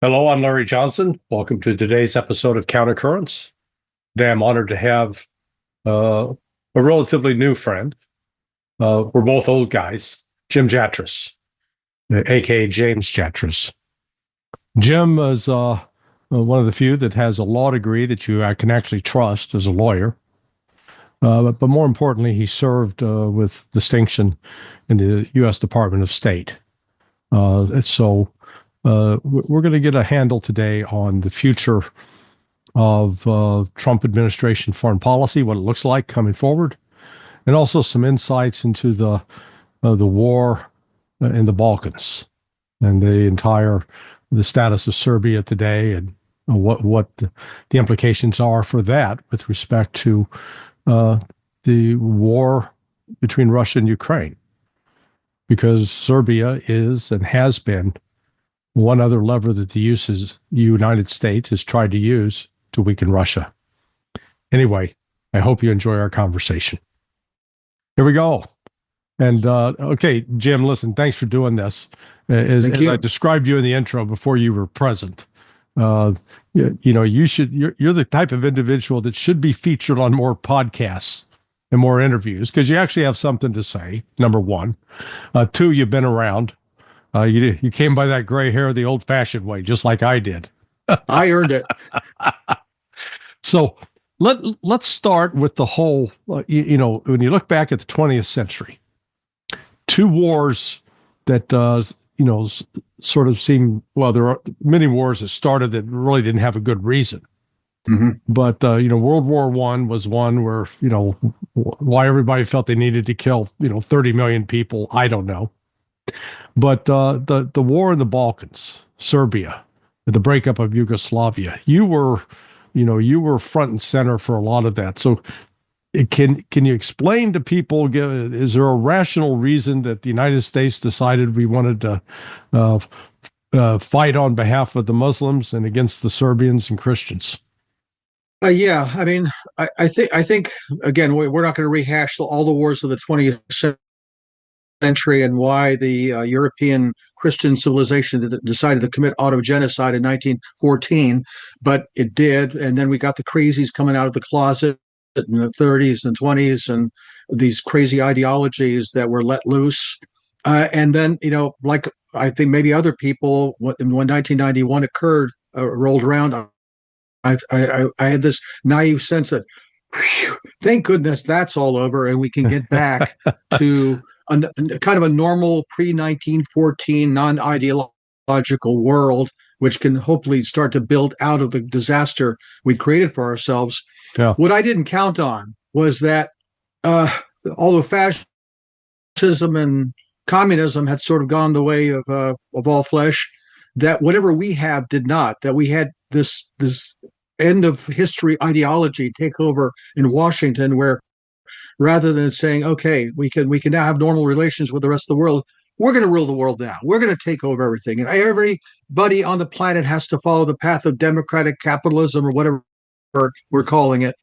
Hello, I'm Larry Johnson. Welcome to today's episode of Countercurrents. Today I'm honored to have a relatively new friend. We're both old guys, Jim Jatras, aka James Jatras. Jim is one of the few that has a law degree that I can actually trust as a lawyer. But more importantly, he served with distinction in the US Department of State. So we're going to get a handle today on the future of Trump administration foreign policy, what it looks like coming forward, and also some insights into the war in the Balkans and the status of Serbia today, and what the implications are for that with respect to the war between Russia and Ukraine, because Serbia is and has been one other lever that the United States has tried to use to weaken Russia. Anyway, I hope you enjoy our conversation. Here we go. And okay, Jim, listen, thanks for doing this. As I described you in the intro before you were present, you're the type of individual that should be featured on more podcasts and more interviews because you actually have something to say, number one. Two, you've been around. You came by that gray hair the old-fashioned way, just like I did. I earned it. So let's start with the whole, when you look back at the 20th century, two wars that, sort of seem, well, there are many wars that started that really didn't have a good reason. Mm-hmm. But, World War I was one where, why everybody felt they needed to kill, 30 million people, I don't know. But the war in the Balkans, Serbia, the breakup of Yugoslavia, you were front and center for a lot of that. So can you explain to people, is there a rational reason that the United States decided we wanted to fight on behalf of the Muslims and against the Serbians and Christians? Yeah, I mean, I think again, we're not going to rehash all the wars of the 20th century and why the European Christian civilization decided to commit auto-genocide in 1914, but it did. And then we got the crazies coming out of the closet in the 30s and 20s, and these crazy ideologies that were let loose. And then, like I think maybe other people, when 1991 rolled around, I had this naive sense that, whew, thank goodness that's all over and we can get back to kind of a normal pre-1914 non-ideological world, which can hopefully start to build out of the disaster we created for ourselves. Yeah. What I didn't count on was that although fascism and communism had sort of gone the way of all flesh, that whatever we have did not, that we had this end of history ideology take over in Washington, where rather than saying, okay, we can now have normal relations with the rest of the world, we're going to rule the world now. We're going to take over everything. And everybody on the planet has to follow the path of democratic capitalism or whatever we're calling it.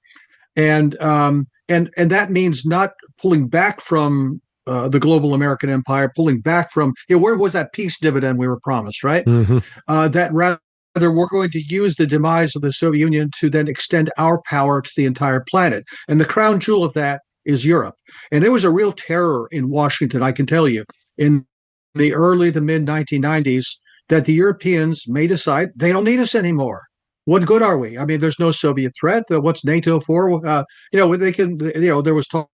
And that means not pulling back from the global American empire, pulling back from, where was that peace dividend we were promised, right? Mm-hmm. That rather we're going to use the demise of the Soviet Union to then extend our power to the entire planet. And the crown jewel of that is Europe. And there was a real terror in Washington, I can tell you, in the early to mid 1990s, that the Europeans may decide they don't need us anymore. What good are we? I mean, there's no Soviet threat. What's NATO for? They can, there was talk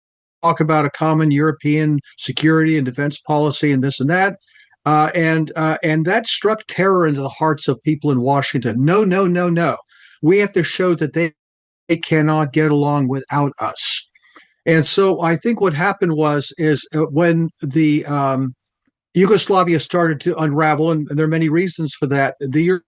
about a common European security and defense policy and this and that. And that struck terror into the hearts of people in Washington. No. We have to show that they cannot get along without us. And so I think what happened is when the Yugoslavia started to unravel, and there are many reasons for that, the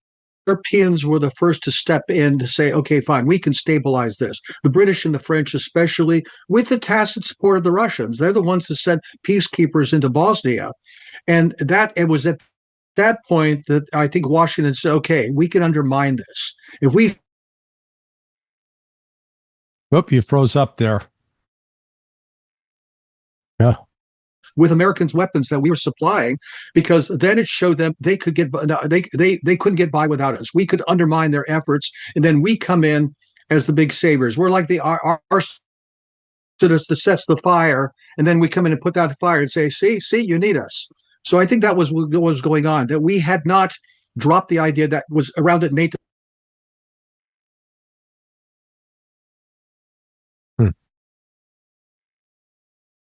Europeans were the first to step in to say, okay, fine, we can stabilize this. The British and the French, especially, with the tacit support of the Russians. They're the ones that sent peacekeepers into Bosnia. And it was at that point that I think Washington said, okay, we can undermine this. If we... Whoop, you froze up there. Yeah. with Americans' weapons that we were supplying, because then it showed them they could get they couldn't get by without us. We could undermine their efforts, and then we come in as the big saviors. We're like the arsonist that sets the fire, and then we come in and put out the fire and say, see, you need us. So I think that was what was going on, that we had not dropped the idea that was around it NATO.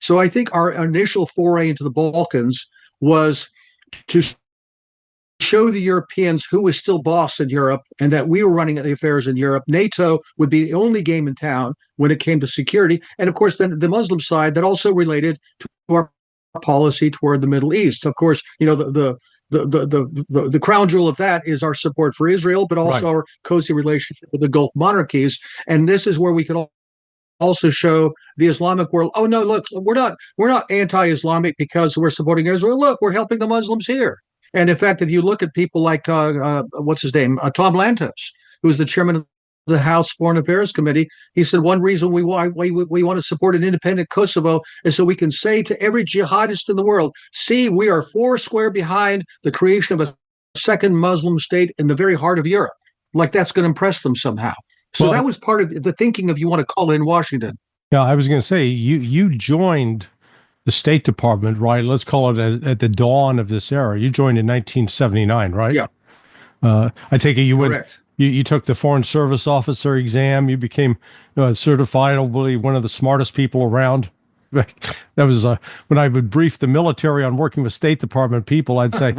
So I think our initial foray into the Balkans was to show the Europeans who was still boss in Europe and that we were running the affairs in Europe. NATO would be the only game in town when it came to security. And of course, then the Muslim side that also related to our policy toward the Middle East. Of course, the crown jewel of that is our support for Israel, but also our cozy relationship with the Gulf monarchies. And this is where we could also show the Islamic world, oh no, look, we're not anti-Islamic because we're supporting Israel. Look, we're helping the Muslims here. And in fact, if you look at people like what's his name, Tom Lantos, who's the chairman of the House Foreign Affairs Committee, he said one reason we want to support an independent Kosovo is so we can say to every jihadist in the world, see, we are four square behind the creation of a second Muslim state in the very heart of Europe. Like that's going to impress them somehow. So that was part of the thinking, if you want to call it, in Washington. Yeah, I was going to say, you joined the State Department, right? Let's call it at the dawn of this era. You joined in 1979, right? Yeah. I take it you Correct. You took the Foreign Service Officer exam. You became certifiably one of the smartest people around. That was when I would brief the military on working with State Department people, I'd say,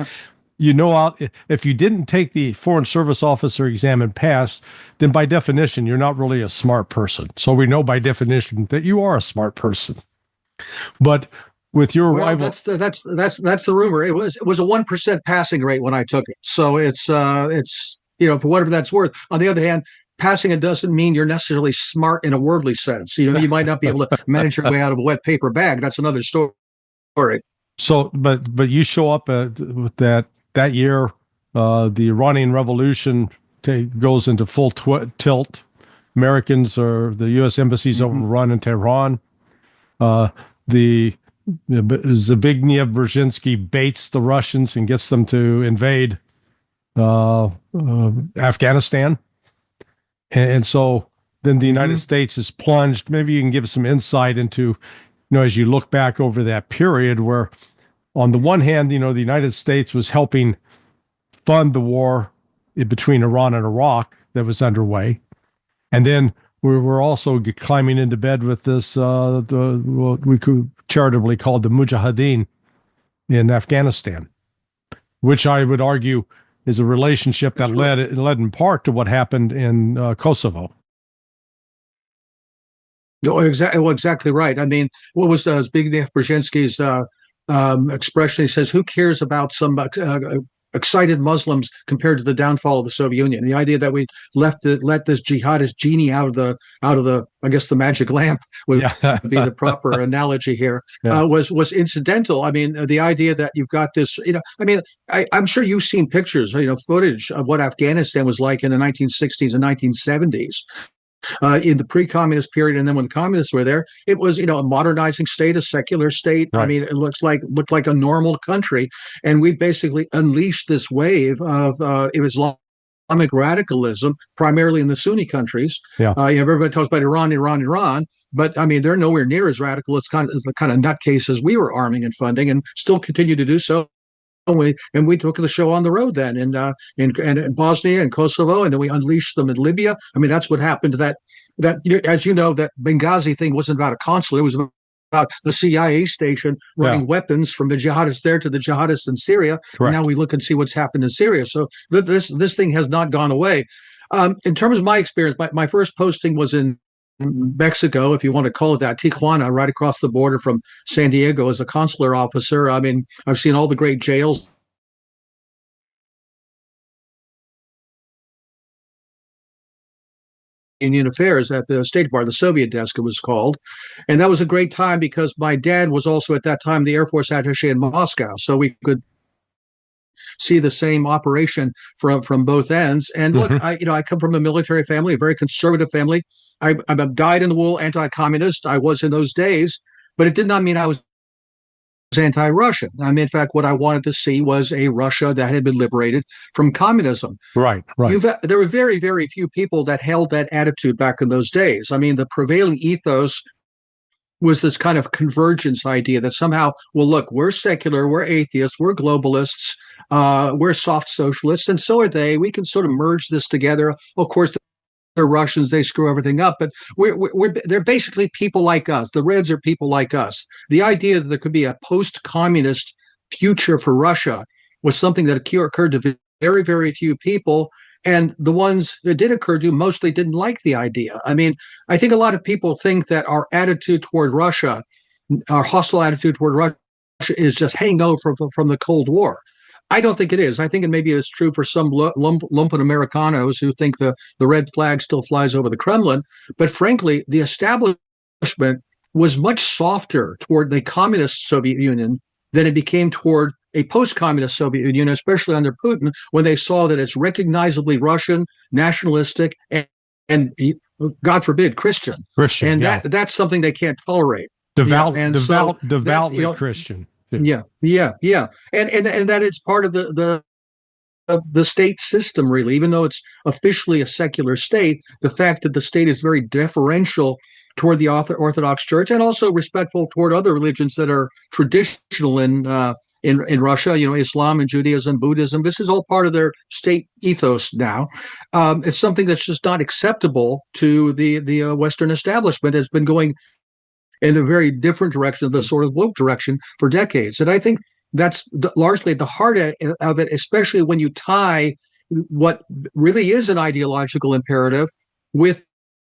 if you didn't take the Foreign Service Officer exam and pass, then by definition, you're not really a smart person. So we know by definition that you are a smart person. But with your arrival, that's the rumor. It was a 1% passing rate when I took it. So it's for whatever that's worth. On the other hand, passing it doesn't mean you're necessarily smart in a worldly sense. You might not be able to manage your way out of a wet paper bag. That's another story. So, but you show up with that year, the Iranian Revolution goes into full tilt. Americans or the U.S. embassies overrun in Tehran. Zbigniew Brzezinski baits the Russians and gets them to invade Afghanistan. And so then the United States is plunged. Maybe you can give us some insight into, as you look back over that period where, on the one hand, the United States was helping fund the war between Iran and Iraq that was underway. And then we were also climbing into bed with this, what we could charitably call the Mujahideen in Afghanistan, which I would argue is a relationship that led in part to what happened in Kosovo. No, exactly right. I mean, what was Zbigniew Brzezinski's expression? He says, "Who cares about some excited Muslims compared to the downfall of the Soviet Union?" The idea that we let this jihadist genie out of the I guess the magic lamp would be the proper analogy here, was incidental. I mean, the idea that you've got this, I'm sure you've seen pictures, footage of what Afghanistan was like in the 1960s and 1970s. In the pre-communist period, and then when the communists were there, it was a modernizing state, a secular state. Right. I mean, it looked like a normal country, and we basically unleashed this wave of Islamic radicalism, primarily in the Sunni countries. Yeah, everybody talks about Iran, but I mean, they're nowhere near as radical as the kind of nutcases we were arming and funding, and still continue to do so. And we took the show on the road then in Bosnia and Kosovo, and then we unleashed them in Libya. I mean, that's what happened to that as you know, that Benghazi thing wasn't about a consulate. It was about the CIA station running weapons from the jihadists there to the jihadists in Syria. And now we look and see what's happened in Syria. So this thing has not gone away. In terms of my experience, my first posting was in Mexico, if you want to call it that, Tijuana, right across the border from San Diego, as a consular officer. I mean, I've seen all the great jails. Indian Affairs at the State Department, the Soviet desk it was called. And that was a great time because my dad was also at that time the Air Force attaché in Moscow. So we could see the same operation from both ends. And look, I come from a military family, a very conservative family. I'm a dyed-in-the-wool anti-communist. I was in those days, but it did not mean I was anti-Russian. I mean, in fact, what I wanted to see was a Russia that had been liberated from communism. Right, right. There were very, very few people that held that attitude back in those days. I mean, the prevailing ethos was this kind of convergence idea that somehow, well, look, we're secular, we're atheists, we're globalists, we're soft socialists, and so are they. We can sort of merge this together. Of course, they're Russians, they screw everything up, but they're basically people like us. The Reds are people like us. The idea that there could be a post-communist future for Russia was something that occurred to very, very few people. And the ones that did occur to mostly didn't like the idea. I mean, I think a lot of people think that our attitude toward Russia, our hostile attitude toward Russia, is just hangover from the Cold War. I don't think it is. I think it maybe is true for some lumpen Americanos who think the red flag still flies over the Kremlin. But frankly, the establishment was much softer toward the communist Soviet Union than it became toward a post-communist Soviet Union, especially under Putin, when they saw that it's recognizably Russian, nationalistic, and God forbid, Christian. And that's something they can't tolerate. Devoutly Christian. Yeah. And that it's part of the state system, really, even though it's officially a secular state. The fact that the state is very deferential toward the Orthodox Church and also respectful toward other religions that are traditional in Russia, Islam and Judaism, Buddhism. This is all part of their state ethos now. It's something that's just not acceptable to the Western establishment. Has been going in a very different direction, the sort of woke direction for decades. And I think that's largely at the heart of it, especially when you tie what really is an ideological imperative with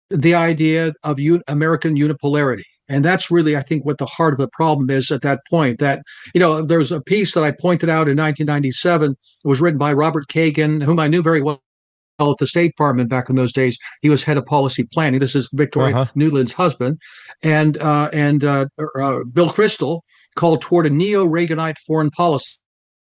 the idea of American unipolarity. And that's really, I think, what the heart of the problem is at that point. That, there's a piece that I pointed out in 1997. It was written by Robert Kagan, whom I knew very well at the State Department back in those days. He was head of policy planning. This is Victoria Nuland's husband. And Bill Kristol called toward a neo-Reaganite foreign policy.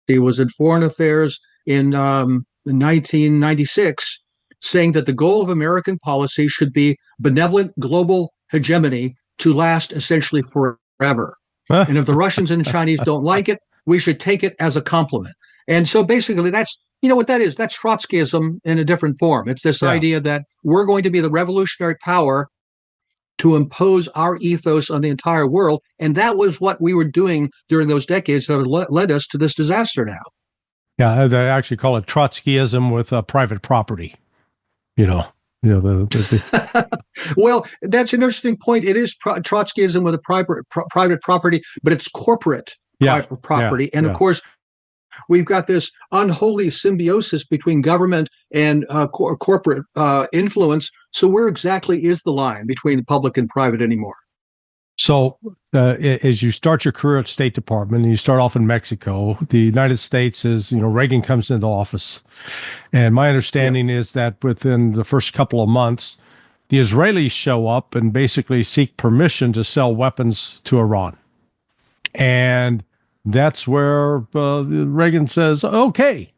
He was in Foreign Affairs in 1996, saying that the goal of American policy should be benevolent global hegemony to last essentially forever. And if the Russians and Chinese don't like it, we should take it as a compliment. And so basically that's, what that is? That's Trotskyism in a different form. It's this idea that we're going to be the revolutionary power to impose our ethos on the entire world. And that was what we were doing during those decades that led us to this disaster now. Yeah, they actually call it Trotskyism with private property. Well, that's an interesting point. It is Trotskyism with a private property, but it's corporate property. And of course, we've got this unholy symbiosis between government and corporate influence. So where exactly is the line between public and private anymore? So as you start your career at State Department, and you start off in Mexico, the United States is, Reagan comes into office. And my understanding is that within the first couple of months, the Israelis show up and basically seek permission to sell weapons to Iran. And that's where Reagan says, okay,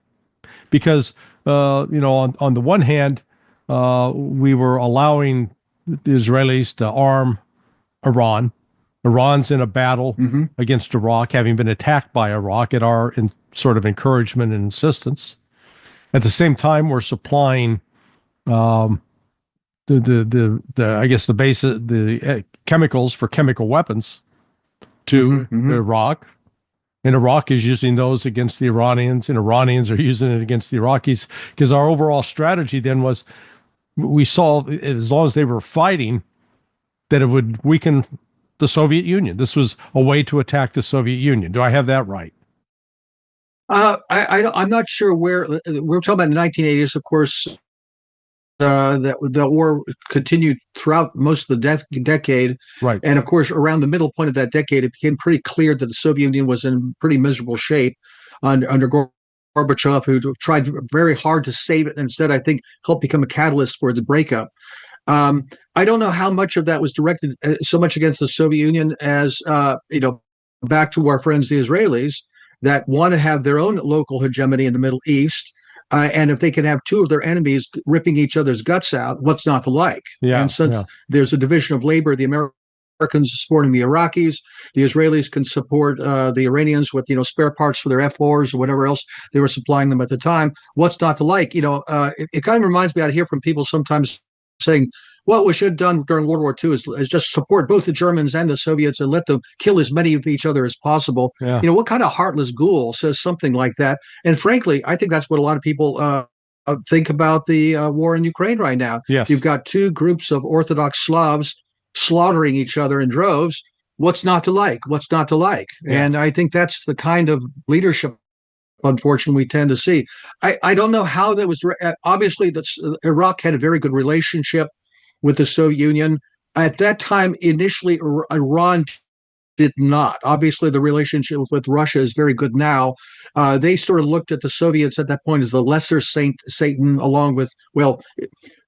because, on the one hand, we were allowing the Israelis to arm Iran. Iran's in a battle against Iraq, having been attacked by Iraq at our sort of encouragement and insistence. At the same time, we're supplying the chemicals for chemical weapons to Iraq. And Iraq is using those against the Iranians, and Iranians are using it against the Iraqis, because our overall strategy then was, we saw, as long as they were fighting, that it would weaken the Soviet Union. This was a way to attack the Soviet Union. Do I have that right? I'm not sure where. We're talking about the 1980s, of course. That the war continued throughout most of the decade. Right. And of course, around the middle point of that decade, it became pretty clear that the Soviet Union was in pretty miserable shape under Gorbachev, who tried very hard to save it, and instead, I think, helped become a catalyst for its breakup. I don't know how much of that was directed so much against the Soviet Union as, back to our friends, the Israelis, that want to have their own local hegemony in the Middle East. And if they can have two of their enemies ripping each other's guts out, what's not to like? And since there's a division of labor, the American Americans supporting the Iraqis. The Israelis can support the Iranians with spare parts for their F-4s or whatever else they were supplying them at the time. What's not to like? It kind of reminds me. I hear from people sometimes saying, what we should have done during World War II is just support both the Germans and the Soviets and let them kill as many of each other as possible. Yeah. What kind of heartless ghoul says something like that? And frankly, I think that's what a lot of people think about the war in Ukraine right now. Yes. You've got two groups of Orthodox Slavs slaughtering each other in droves. What's not to like? What's not to like? Yeah. And I think that's the kind of leadership, unfortunately, we tend to see. I don't know how that was. Obviously, Iraq had a very good relationship with the Soviet Union. At that time, initially, Iran did not. Obviously, the relationship with Russia is very good now. They sort of looked at the Soviets at that point as the lesser Satan, along with, well,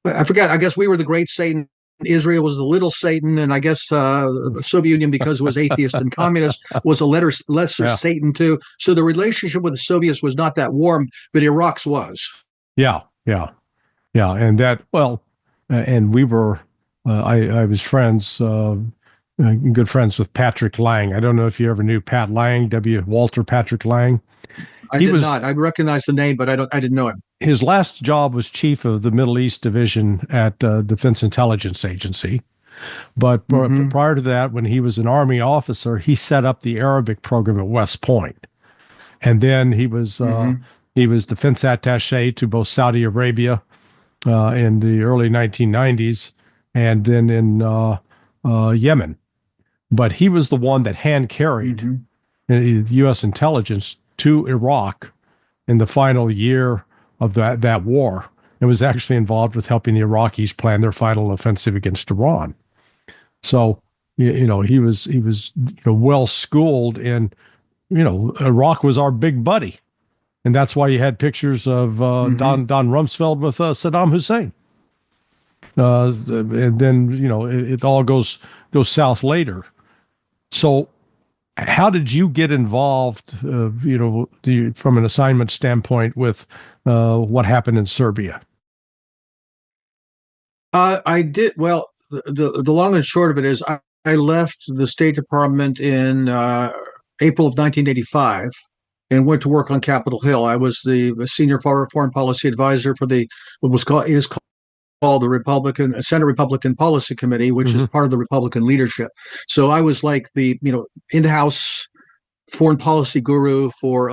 I forget, I guess we were the great Satan. Israel was the little Satan, and I guess the Soviet Union, because it was atheist and communist, was a lesser Satan too. So the relationship with the Soviets was not that warm, but Iraq's was. Yeah. And that, and we were, I was good friends with Patrick Lang. I don't know if you ever knew Pat Lang, Walter Patrick Lang. I did not. I recognize the name, but I didn't know him. His last job was chief of the Middle East Division at Defense Intelligence Agency. But prior to that, when he was an Army officer, he set up the Arabic program at West Point. And then he was defense attaché to both Saudi Arabia in the early 1990s and then in Yemen. But he was the one that hand-carried the U.S. intelligence to Iraq in the final year of that war, and was actually involved with helping the Iraqis plan their final offensive against Iran. So, he was well schooled in, Iraq was our big buddy, and that's why you had pictures of Don Rumsfeld with Saddam Hussein. And then it all goes south later. So, how did you get involved, from an assignment standpoint with what happened in Serbia? I did. Well, the long and short of it is I left the State Department in April of 1985 and went to work on Capitol Hill. I was the senior foreign policy advisor for what is called the Senate Republican Policy Committee, which is part of the Republican leadership. So I was like the in-house foreign policy guru for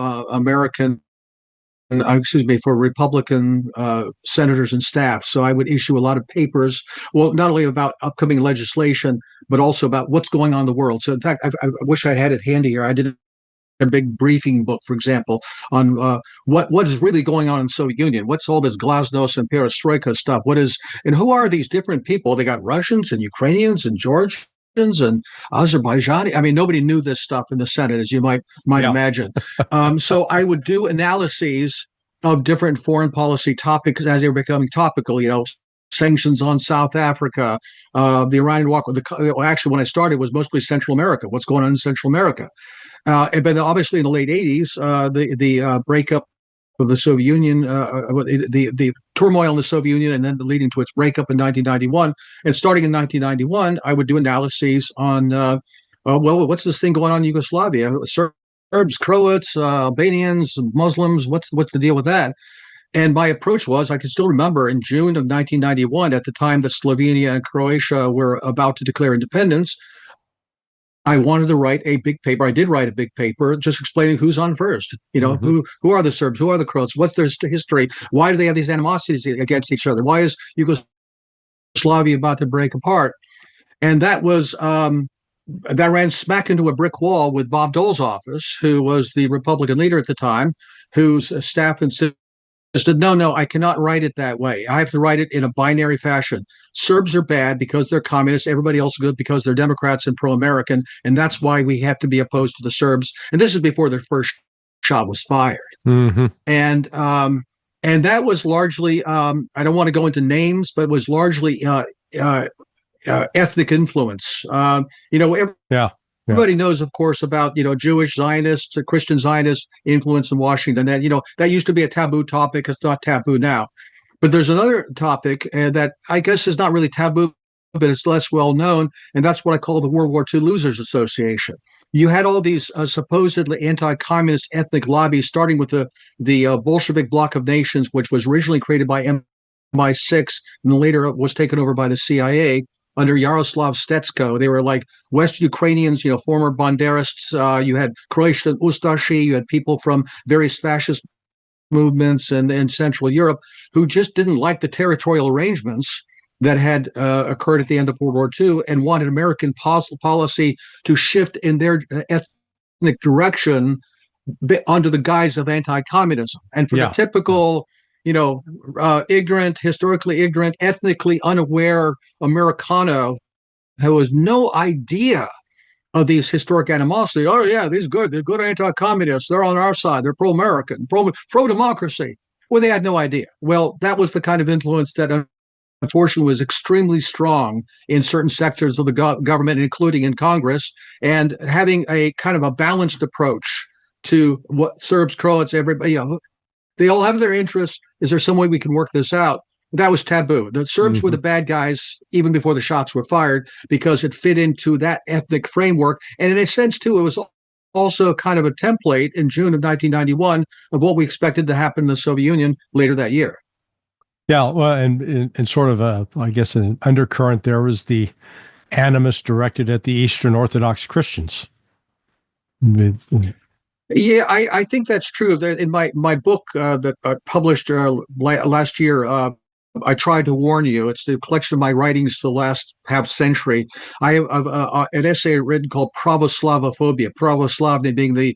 for Republican senators and staff. So I would issue a lot of papers, well, not only about upcoming legislation, but also about what's going on in the world. So in fact, I wish I had it handy here. I did a big briefing book, for example, on what is really going on in the Soviet Union. What's all this glasnost and perestroika stuff? And who are these different people? They got Russians and Ukrainians and Georgians and Azerbaijani. I mean, nobody knew this stuff in the Senate, as you might imagine. So I would do analyses of different foreign policy topics as they were becoming topical. Sanctions on South Africa, the Iranian war. Actually, when I started, it was mostly Central America. What's going on in Central America? But obviously, in the late '80s, the breakup of the Soviet Union, the turmoil in the Soviet Union, and then leading to its breakup in 1991. And starting in 1991, I would do analyses on, what's this thing going on in Yugoslavia? Serbs, Croats, Albanians, Muslims. What's the deal with that? And my approach was, I can still remember in June of 1991, at the time that Slovenia and Croatia were about to declare independence, I wanted to write a big paper. I did write a big paper just explaining who's on first. Who are the Serbs? Who are the Croats? What's their history? Why do they have these animosities against each other? Why is Yugoslavia about to break apart? And that was that ran smack into a brick wall with Bob Dole's office, who was the Republican leader at the time, whose staff insisted, no, I cannot write it that way. I have to write it in a binary fashion. Serbs are bad because they're communists. Everybody else is good because they're Democrats and pro-American. And that's why we have to be opposed to the Serbs. And this is before their first shot was fired. And that was largely, I don't want to go into names, but it was largely ethnic influence. Everybody knows, of course, about Jewish Zionists, Christian Zionists influence in Washington. That used to be a taboo topic. It's not taboo now. But there's another topic that I guess is not really taboo, but it's less well known, and that's what I call the World War II Losers Association. You had all these supposedly anti-communist ethnic lobbies, starting with the Bolshevik Bloc of Nations, which was originally created by MI6 and later was taken over by the CIA under Yaroslav Stetsko. They were like West Ukrainians, former Banderists. You had Croatian Ustashi. You had people from various fascist movements in Central Europe who just didn't like the territorial arrangements that had occurred at the end of World War II and wanted American policy to shift in their ethnic direction under the guise of anti-communism. And for the typical, ignorant, historically ignorant, ethnically unaware Americano who has no idea of these historic animosity. Oh yeah, they're good anti-communists. They're on our side. They're pro-American, pro-democracy. Well, they had no idea. Well, that was the kind of influence that unfortunately was extremely strong in certain sectors of the government, including in Congress, and having a kind of a balanced approach to what Serbs, Croats, everybody, they all have their interests. Is there some way we can work this out? That was taboo. The Serbs were the bad guys even before the shots were fired because it fit into that ethnic framework. And in a sense, too, it was also kind of a template in June of 1991 of what we expected to happen in the Soviet Union later that year. Yeah, well, and sort of I guess an undercurrent there was the animus directed at the Eastern Orthodox Christians. Yeah, I think that's true. In my book that I published last year, I tried to warn you. It's the collection of my writings for the last half century. I have an essay written called Pravoslavophobia, Pravoslavny being the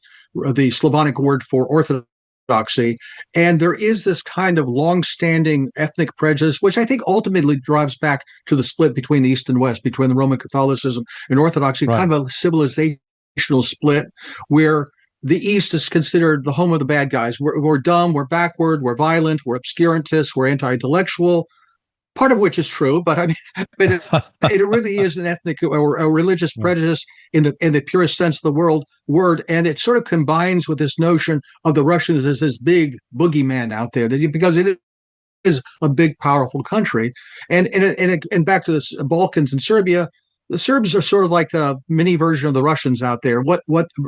Slavonic word for orthodoxy. And there is this kind of long-standing ethnic prejudice, which I think ultimately drives back to the split between the East and West, between the Roman Catholicism and Orthodoxy, kind of a civilizational split where the East is considered the home of the bad guys. We're dumb, we're backward, we're violent, we're obscurantists, we're anti-intellectual, part of which is true, but I mean, it really is an ethnic or a religious prejudice in the purest sense of the word, and it sort of combines with this notion of the Russians as this big boogeyman out there, because it is a big, powerful country. And back to the Balkans and Serbia, the Serbs are sort of like the mini version of the Russians out there. What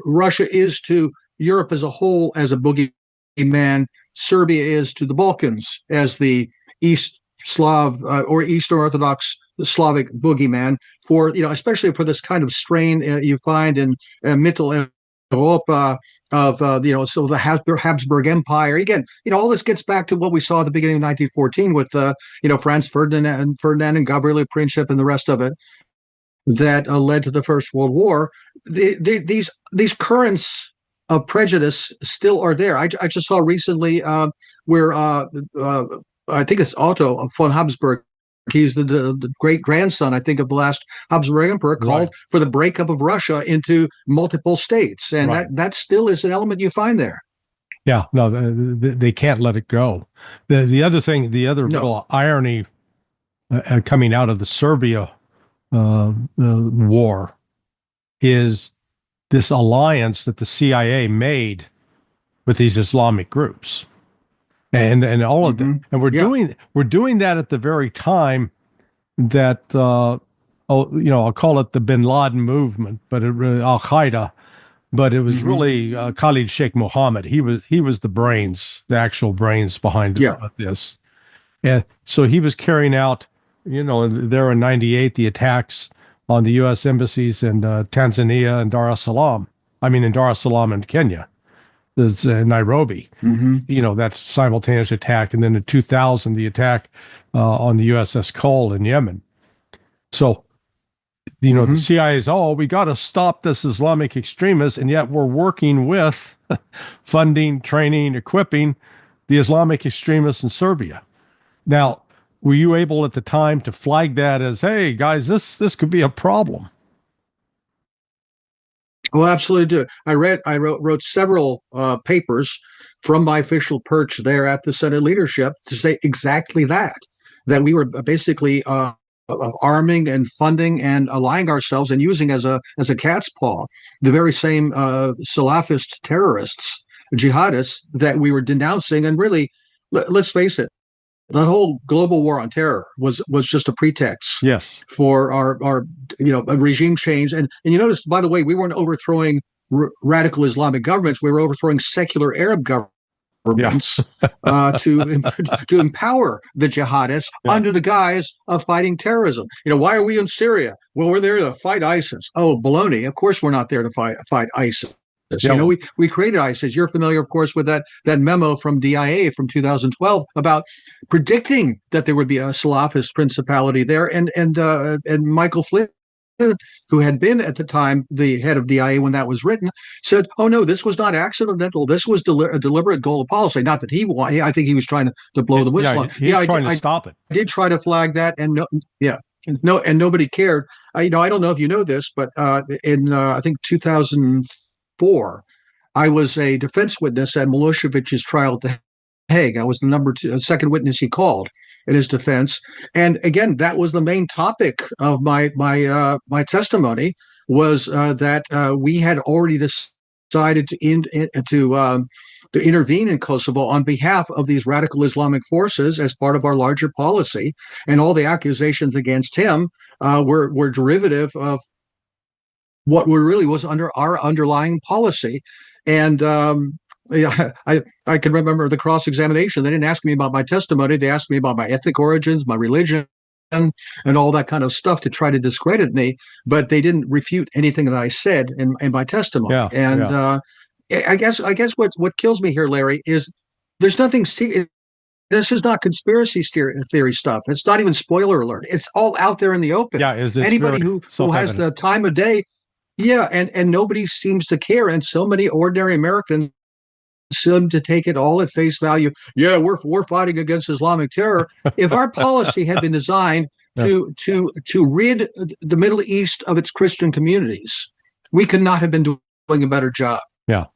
Russia is to Europe as a whole as a boogeyman, Serbia is to the Balkans as the East Slav or Eastern Orthodox Slavic boogeyman. For especially for this kind of strain you find in Mittel Europa of so the Habsburg Empire. Again, all this gets back to what we saw at the beginning of 1914 with Franz Ferdinand and Gabriele Princip and the rest of it. That led to the First World War. These currents of prejudice still are there. I just saw recently where I think it's Otto von Habsburg. He's the great grandson, I think, of the last Habsburg emperor, called for the breakup of Russia into multiple states, and that still is an element you find there. Yeah, no, they can't let it go. The other thing, little irony coming out of the Serbia war is this alliance that the CIA made with these Islamic groups, and all of them, and we're doing that at the very time that I'll call it the Bin Laden movement, but it really Al Qaeda, but it was really Khalid Sheikh Mohammed. He was the actual brains behind this, and so he was carrying out. There in '98, the attacks on the U.S. embassies in Tanzania and Dar es Salaam and Kenya. There's Nairobi. That simultaneous attack. And then in 2000, the attack on the USS Cole in Yemen. So, the CIA is, we got to stop this Islamic extremist, and yet we're working with funding, training, equipping the Islamic extremists in Serbia. Now, were you able at the time to flag that as, hey, guys, this could be a problem? Well, absolutely do. I wrote several papers from my official perch there at the Senate leadership to say exactly that we were basically arming and funding and allying ourselves and using as a cat's paw the very same Salafist terrorists, jihadists that we were denouncing. And really, let's face it, that whole global war on terror was just a pretext Yes. for our regime change. And you notice, by the way, we weren't overthrowing radical Islamic governments. We were overthrowing secular Arab governments to empower the jihadists under the guise of fighting terrorism. Why are we in Syria? Well, we're there to fight ISIS. Oh, baloney! Of course, we're not there to fight ISIS. Yeah. We created ISIS. You're familiar, of course, with that memo from DIA from 2012 about predicting that there would be a Salafist principality there, and Michael Flynn, who had been at the time the head of DIA when that was written, said, "Oh no, this was not accidental. This was a deliberate goal of policy. Not that I think he was trying to blow the whistle. He's trying to stop it. I did try to flag that, and nobody cared. I don't know if you know this, but in I think 2004, I was a defense witness at Milosevic's trial at the Hague. I was the second witness he called in his defense, and again, that was the main topic of my testimony, was that we had already decided to intervene in Kosovo on behalf of these radical Islamic forces as part of our larger policy, and all the accusations against him were derivative of what really was under our underlying policy. And I can remember the cross-examination. They didn't ask me about my testimony. They asked me about my ethnic origins, my religion, and all that kind of stuff to try to discredit me. But they didn't refute anything that I said in my testimony. I guess what kills me here, Larry, is there's nothing serious. This is not conspiracy theory stuff. It's not even spoiler alert. It's all out there in the open. Yeah, it's anybody who has the time of day. Yeah, and nobody seems to care, and so many ordinary Americans seem to take it all at face value. Yeah, we're fighting against Islamic terror. If our policy had been designed to rid the Middle East of its Christian communities, we could not have been doing a better job. Yeah.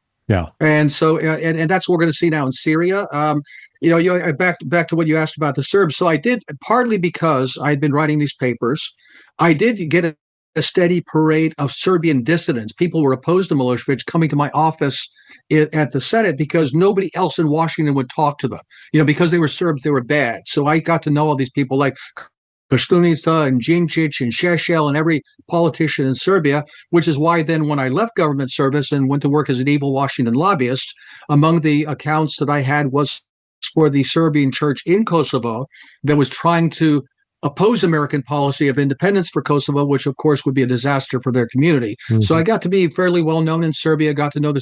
And so, and that's what we're going to see now in Syria. Back to what you asked about the Serbs. So I did, partly because I had been writing these papers, I did get a steady parade of Serbian dissidents. People were opposed to Milosevic coming to my office at the Senate because nobody else in Washington would talk to them. Because they were Serbs, they were bad. So I got to know all these people like Koštunica and Djindjic and Šešelj and every politician in Serbia, which is why then when I left government service and went to work as an evil Washington lobbyist, among the accounts that I had was for the Serbian church in Kosovo that was trying to oppose American policy of independence for Kosovo, which of course would be a disaster for their community. Mm-hmm. So I got to be fairly well known in Serbia, got to know the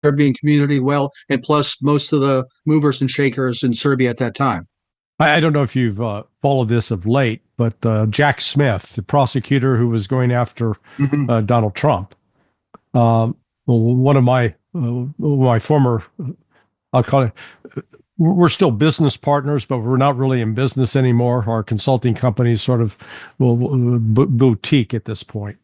Serbian community well, and plus most of the movers and shakers in Serbia at that time. I don't know if you've followed this of late, but Jack Smith, the prosecutor who was going after Donald Trump, one of my former, I'll call it, we're still business partners, but we're not really in business anymore. Our consulting company is sort of boutique at this point.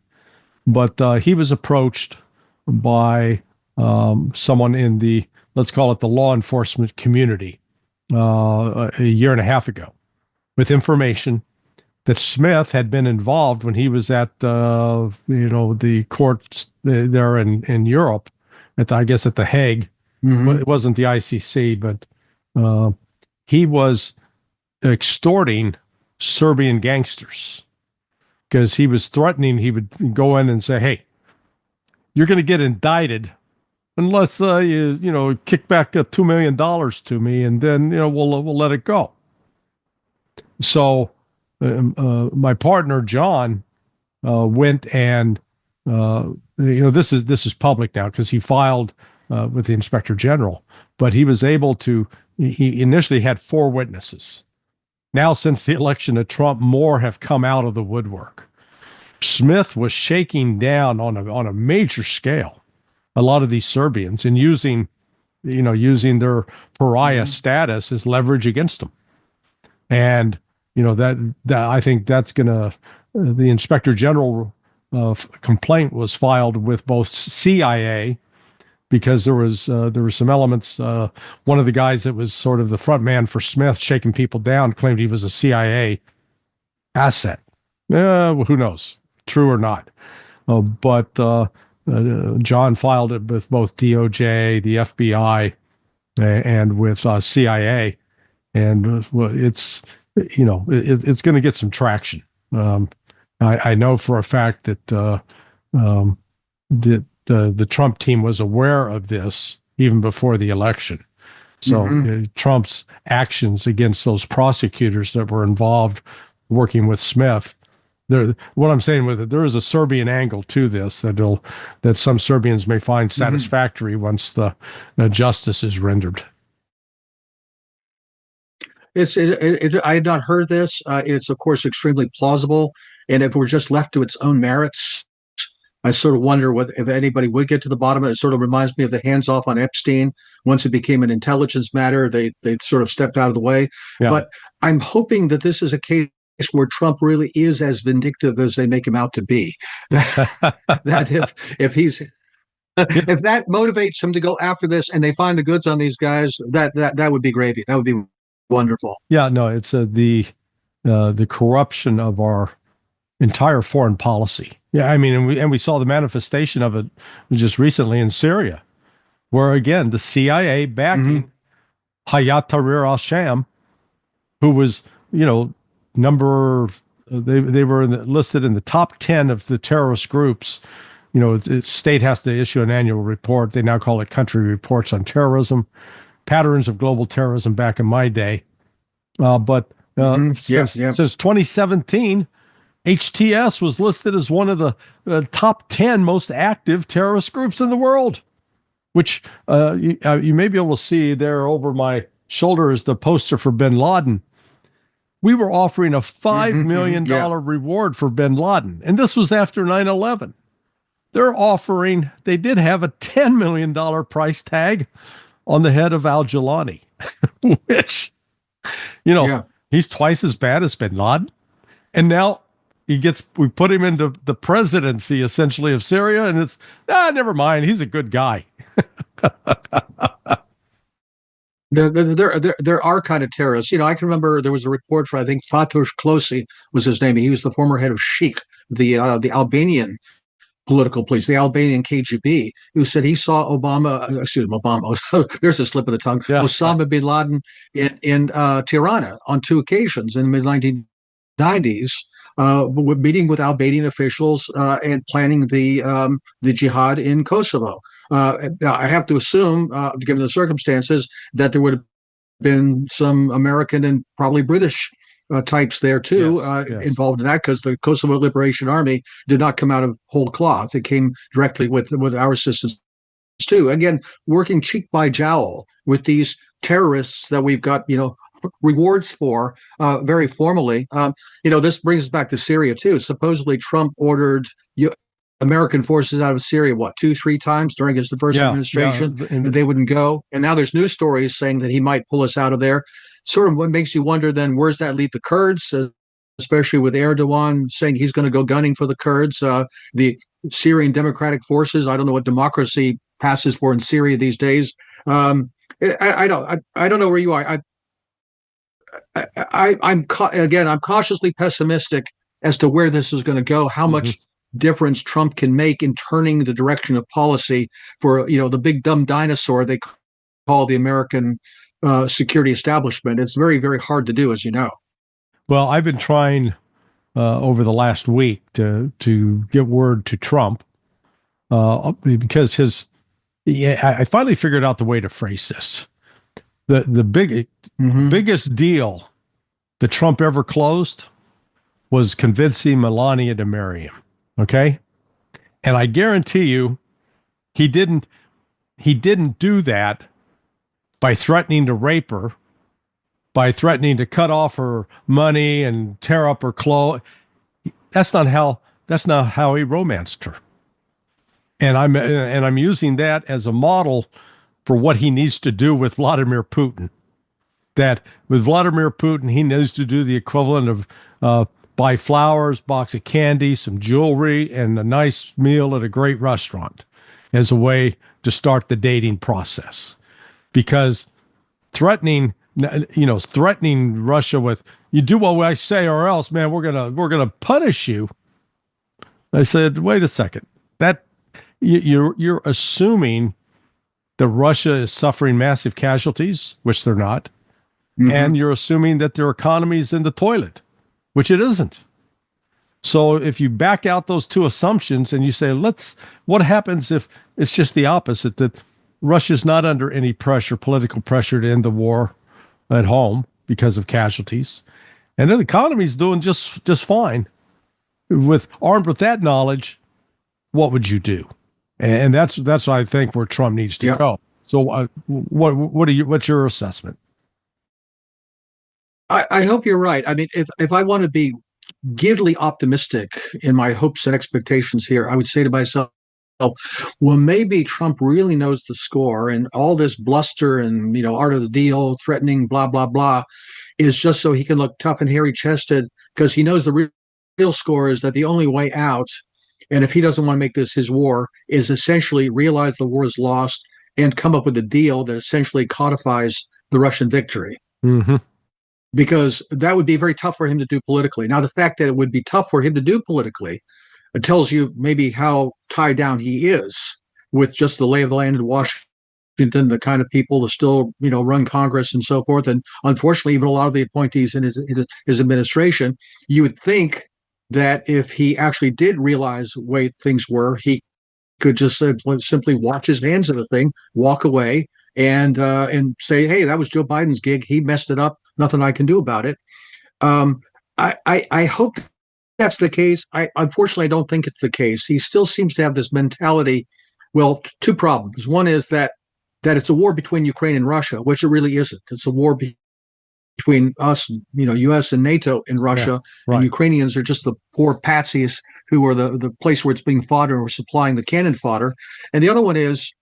But he was approached by someone in the, let's call it the law enforcement community, a year and a half ago, with information that Smith had been involved when he was at the courts there in Europe, at the Hague. Mm-hmm. It wasn't the ICC, but he was extorting Serbian gangsters because he was threatening. He would go in and say, "Hey, you're going to get indicted unless you kick back $2 million to me, and then we'll let it go." So my partner John went and this is public now because he filed with the Inspector General, but he was able to. He initially had 4 witnesses. Now, since the election of Trump, more have come out of the woodwork. Smith was shaking down on a major scale a lot of these Serbians and using their pariah status as leverage against them. And that I think that's gonna the Inspector General complaint was filed with both CIA. Because there was some elements. One of the guys that was sort of the front man for Smith, shaking people down, claimed he was a CIA asset. Who knows, true or not? But John filed it with both DOJ, the FBI, and with CIA. and it's it's going to get some traction. I know for a fact that the Trump team was aware of this even before the election. So Trump's actions against those prosecutors that were involved working with Smith, what I'm saying with it, there is a Serbian angle to this that some Serbians may find satisfactory once the justice is rendered. I had not heard this. It's of course extremely plausible, and if we're just left to its own merits, I sort of wonder if anybody would get to the bottom of it. It sort of reminds me of the hands off on Epstein. Once it became an intelligence matter, they sort of stepped out of the way. Yeah. But I'm hoping that this is a case where Trump really is as vindictive as they make him out to be. That if he's if that motivates him to go after this, and they find the goods on these guys, that would be gravy. That would be wonderful. Yeah, no, it's the corruption of our entire foreign policy. Yeah, I mean, and we saw the manifestation of it just recently in Syria, where again the CIA backing Hayat Tahrir al-Sham, who was they were listed in the top 10 of the terrorist groups. The state has to issue an annual report. They now call it country reports on terrorism, patterns of global terrorism back in my day. But since 2017, HTS was listed as one of the top 10 most active terrorist groups in the world, which you may be able to see there over my shoulder is the poster for bin Laden. We were offering a $5 million reward for bin Laden, and this was after 9/11. They did have a $10 million price tag on the head of al-Jilani, which, he's twice as bad as bin Laden. And now we put him into the presidency essentially of Syria, and it's, never mind. He's a good guy. There are kind of terrorists. I can remember there was a report for, I think Fatoush Klosi was his name. He was the former head of Sheikh, the Albanian political police, the Albanian KGB, who said he saw Obama. There's a slip of the tongue. Yeah. Osama bin Laden in Tirana on 2 occasions in the mid-1990s, meeting with Albanian officials and planning the jihad in Kosovo. I have to assume, given the circumstances, that there would have been some American and probably British types there too, involved in that, because the Kosovo Liberation Army did not come out of whole cloth. It came directly with our assistance too. Again, working cheek by jowl with these terrorists that we've got, rewards for very formally. This brings us back to Syria too. Supposedly Trump ordered American forces out of Syria, 2-3 times during his first administration, and they wouldn't go. And now there's news stories saying that he might pull us out of there. Sort of what makes you wonder then, where's that leave the Kurds, especially with Erdogan saying he's going to go gunning for the Kurds, the Syrian Democratic Forces. I don't know what democracy passes for in Syria these days. I don't know where you are. I'm cautiously pessimistic as to where this is going to go, how much difference Trump can make in turning the direction of policy for, the big dumb dinosaur they call the American security establishment. It's very, very hard to do, as you know. Well, I've been trying over the last week to get word to Trump because I finally figured out the way to phrase this. The biggest deal that Trump ever closed was convincing Melania to marry him. Okay. And I guarantee you, he didn't do that by threatening to rape her, by threatening to cut off her money and tear up her clothes. That's not how he romanced her. And I'm using that as a model for what he needs to do with Vladimir Putin. That with Vladimir Putin, he needs to do the equivalent of buy flowers, box of candy, some jewelry, and a nice meal at a great restaurant as a way to start the dating process. Because threatening Russia with, you do what I say or else, man, we're gonna punish you. I said, wait a second. That you're assuming that Russia is suffering massive casualties, which they're not. and you're assuming that their economy is in the toilet, which it isn't. So if you back out those two assumptions and you say, what happens if it's just the opposite, that Russia's not under any pressure, political pressure to end the war at home because of casualties, and then the economy's doing just fine. Armed with that knowledge, what would you do? And that's what I think where Trump needs to go. So what's your assessment? I hope you're right. I mean, if I want to be giddily optimistic in my hopes and expectations here, I would say to myself, well, maybe Trump really knows the score, and all this bluster and, art of the deal, threatening, blah, blah, blah, is just so he can look tough and hairy chested, because he knows the real score is that the only way out, and if he doesn't want to make this his war, is essentially realize the war is lost and come up with a deal that essentially codifies the Russian victory. Mm-hmm. Because that would be very tough for him to do politically. Now, the fact that it would be tough for him to do politically, it tells you maybe how tied down he is with just the lay of the land in Washington, the kind of people that still, run Congress and so forth. And unfortunately, even a lot of the appointees in his administration, you would think that if he actually did realize the way things were, he could just simply wash his hands of the thing, walk away, and say, hey, that was Joe Biden's gig. He messed it up. Nothing I can do about it. I hope that's the case. Unfortunately, I don't think it's the case. He still seems to have this mentality. Well, two problems. One is that it's a war between Ukraine and Russia, which it really isn't. It's a war between us, U.S. and NATO and Russia. Yeah, right. And Ukrainians are just the poor patsies who are the place where it's being fought or supplying the cannon fodder. And the other one is,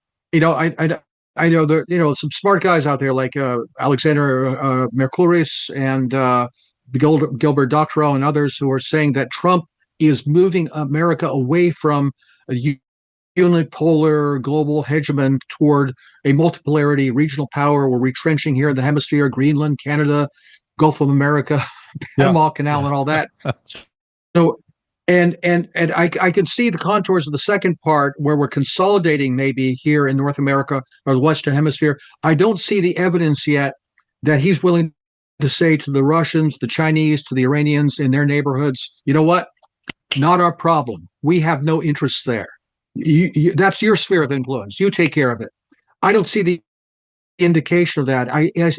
I know there, some smart guys out there like Alexander Mercouris and Gilbert Doctorow and others who are saying that Trump is moving America away from a unipolar global hegemon toward a multipolarity regional power. We're retrenching here in the hemisphere, Greenland, Canada, Gulf of America, Panama Canal, and all that. So, and I can see the contours of the second part where we're consolidating maybe here in North America or the Western Hemisphere. I don't see the evidence yet that he's willing to say to the Russians, the Chinese, to the Iranians in their neighborhoods, you know what? Not our problem. We have no interest there. That's your sphere of influence. You take care of it. I don't see the indication of that.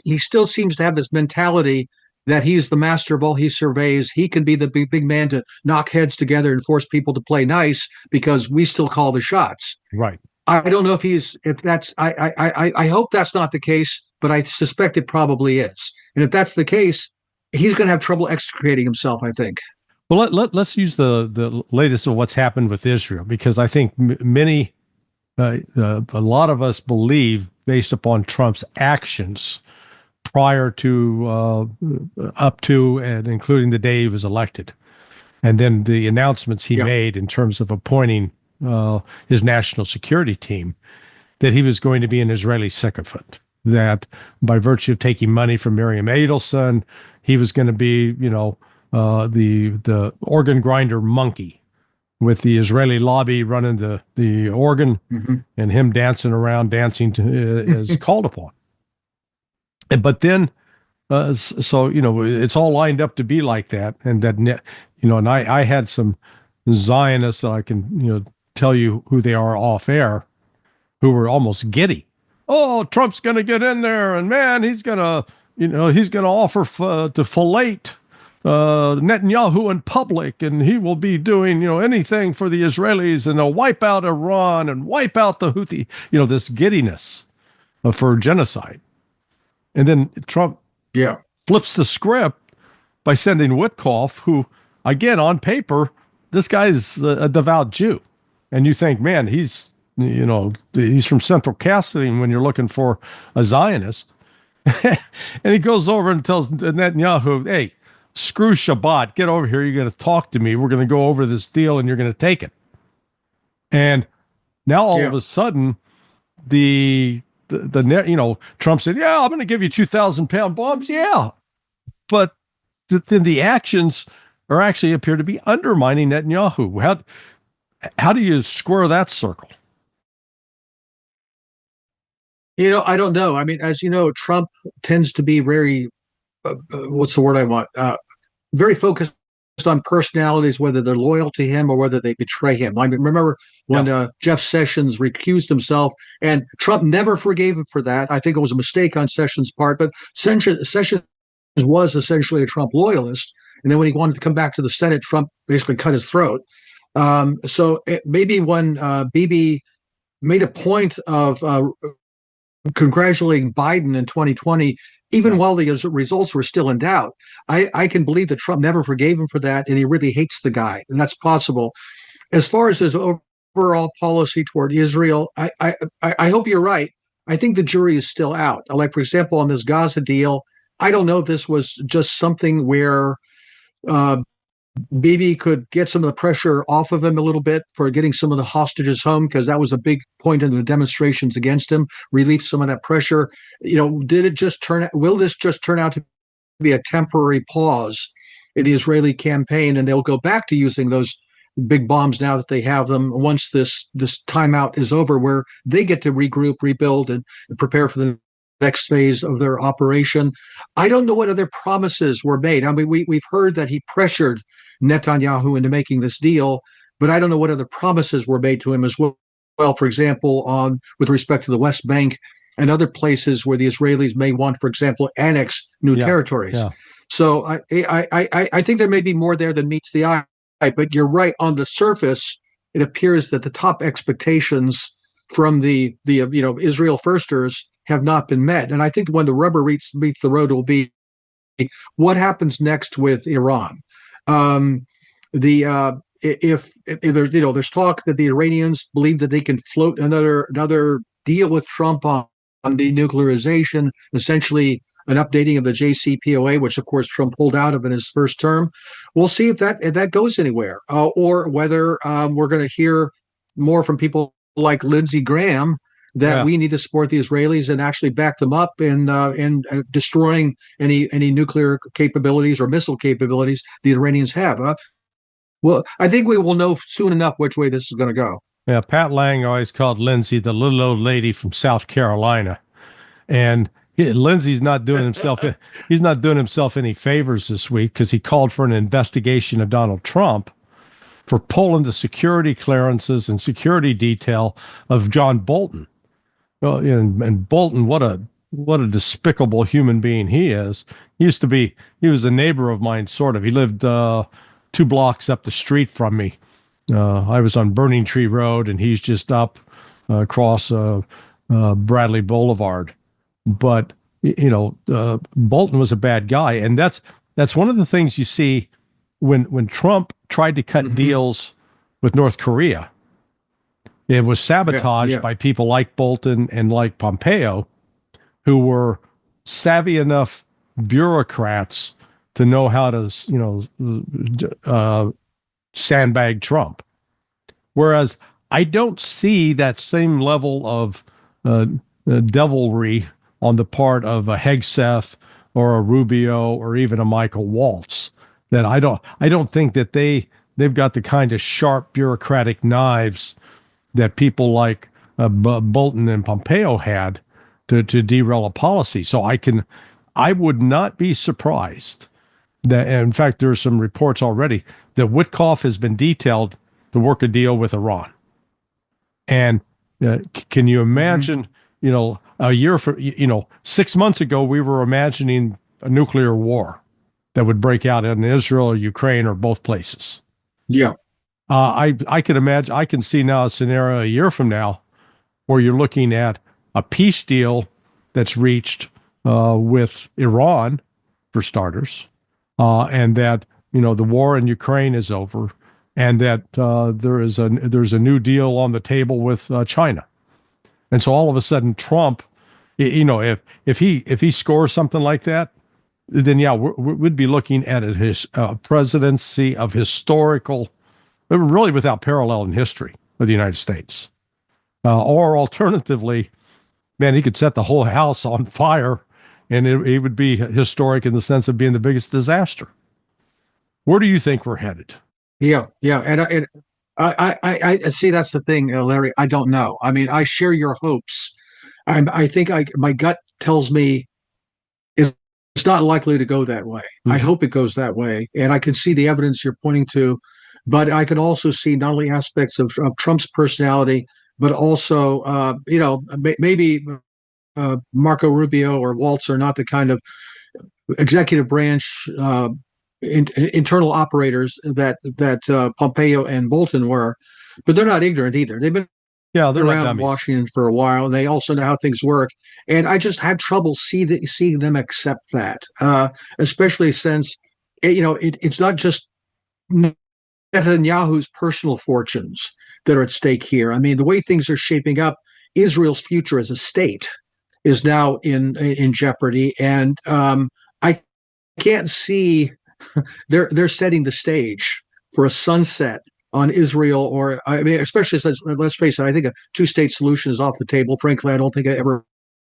He still seems to have this mentality that he's the master of all he surveys. He can be the big man to knock heads together and force people to play nice because we still call the shots. Right. I don't know I hope that's not the case, but I suspect it probably is. And if that's the case, he's going to have trouble extricating himself, I think. Well, let's use the latest of what's happened with Israel, because I think a lot of us believe, based upon Trump's actions prior to, up to, and including the day he was elected, and then the announcements he made in terms of appointing his national security team, that he was going to be an Israeli sycophant, that by virtue of taking money from Miriam Adelson, he was going to be, the organ grinder monkey with the Israeli lobby running the organ, and him dancing around, as called upon. But then, it's all lined up to be like that. And that, and I had some Zionists that I can, tell you who they are off air, who were almost giddy. Oh, Trump's going to get in there, and man, he's going to offer to fillet Netanyahu in public, and he will be doing, anything for the Israelis, and they'll wipe out Iran and wipe out the Houthi, this giddiness for genocide. And then Trump flips the script by sending Witkoff, who, again, on paper, this guy's a devout Jew. And you think, man, he's from Central Casting when you're looking for a Zionist. And he goes over and tells Netanyahu, hey, screw Shabbat, get over here. You're going to talk to me. We're going to go over this deal and you're going to take it. And now all of a sudden, Trump said, yeah, I'm going to give you 2,000-pound bombs. Yeah. But then the actions are actually appear to be undermining Netanyahu. How do you square that circle? I don't know. I mean, as you know, Trump tends to be very what's the word I want? Very focused on personalities, whether they're loyal to him or whether they betray him. I mean, remember when Jeff Sessions recused himself, and Trump never forgave him for that. I think it was a mistake on Sessions' part, but Sessions was essentially a Trump loyalist. And then when he wanted to come back to the Senate, Trump basically cut his throat. Maybe when Bibi made a point of congratulating Biden in 2020, even while the results were still in doubt, I can believe that Trump never forgave him for that, and he really hates the guy, and that's possible. As far as his overall policy toward Israel, I hope you're right. I think the jury is still out. Like, for example, on this Gaza deal, I don't know if this was just something where Bibi could get some of the pressure off of him a little bit for getting some of the hostages home, because that was a big point in the demonstrations against him, relieve some of that pressure. Did it just will this just turn out to be a temporary pause in the Israeli campaign, and they'll go back to using those big bombs now that they have them once this timeout is over, where they get to regroup, rebuild, and prepare for the next phase of their operation? I don't know what other promises were made. I mean, we've heard that he pressured Netanyahu into making this deal, but I don't know what other promises were made to him as well. Well, for example, with respect to the West Bank and other places where the Israelis may want, for example, annex new territories. Yeah. So I think there may be more there than meets the eye. But you're right. On the surface, it appears that the top expectations from the Israel firsters have not been met. And I think when the rubber meets the road will be what happens next with Iran. If there's talk that the Iranians believe that they can float another deal with Trump on denuclearization, essentially an updating of the JCPOA, which of course Trump pulled out of in his first term. We'll see if that goes anywhere, or whether we're going to hear more from people like Lindsey Graham that we need to support the Israelis and actually back them up in destroying any nuclear capabilities or missile capabilities the Iranians have. Well, I think we will know soon enough which way this is going to go. Yeah, Pat Lang always called Lindsey the little old lady from South Carolina, and Lindsey's not doing himself. He's not doing himself any favors this week, because he called for an investigation of Donald Trump for pulling the security clearances and security detail of John Bolton. Well, and Bolton, what a despicable human being he is. He was a neighbor of mine, sort of. He lived 2 blocks up the street from me. I was on Burning Tree Road, and he's just up across Bradley Boulevard. But Bolton was a bad guy, and that's one of the things you see when Trump tried to cut deals with North Korea. It was sabotaged by people like Bolton and like Pompeo, who were savvy enough bureaucrats to know how to, sandbag Trump. Whereas I don't see that same level of devilry on the part of a Hegseth or a Rubio or even a Michael Waltz. That I don't think that they've got the kind of sharp bureaucratic knives that people like Bolton and Pompeo had to derail a policy. So I would not be surprised that, in fact, there's some reports already that Witkoff has been detailed to work a deal with Iran. And can you imagine, a year 6 months ago, we were imagining a nuclear war that would break out in Israel or Ukraine or both places. Yeah. I can imagine, I can see now a scenario a year from now where you're looking at a peace deal that's reached with Iran, for starters, and that the war in Ukraine is over, and that there's a new deal on the table with China, and so all of a sudden Trump, if he scores something like that, then we'd be looking at his presidency of historical. Really without parallel in history of the United States. Or alternatively, man, he could set the whole house on fire, and it would be historic in the sense of being the biggest disaster. Where do you think we're headed? Yeah. And I see, that's the thing, Larry. I don't know. I mean, I share your hopes. I think my gut tells me it's not likely to go that way. I hope it goes that way. And I can see the evidence you're pointing to, but I can also see not only aspects of Trump's personality, but also, maybe Marco Rubio or Waltz are not the kind of executive branch internal operators that Pompeo and Bolton were, but they're not ignorant either. They've been they're around Washington for a while, and they also know how things work. And I just had trouble seeing them accept that, especially since it's not just Netanyahu's personal fortunes that are at stake here. I mean, the way things are shaping up, Israel's future as a state is now in jeopardy, and I can't see they're setting the stage for a sunset on Israel, or I mean, especially since, let's face it, I think a two-state solution is off the table. Frankly, I don't think it ever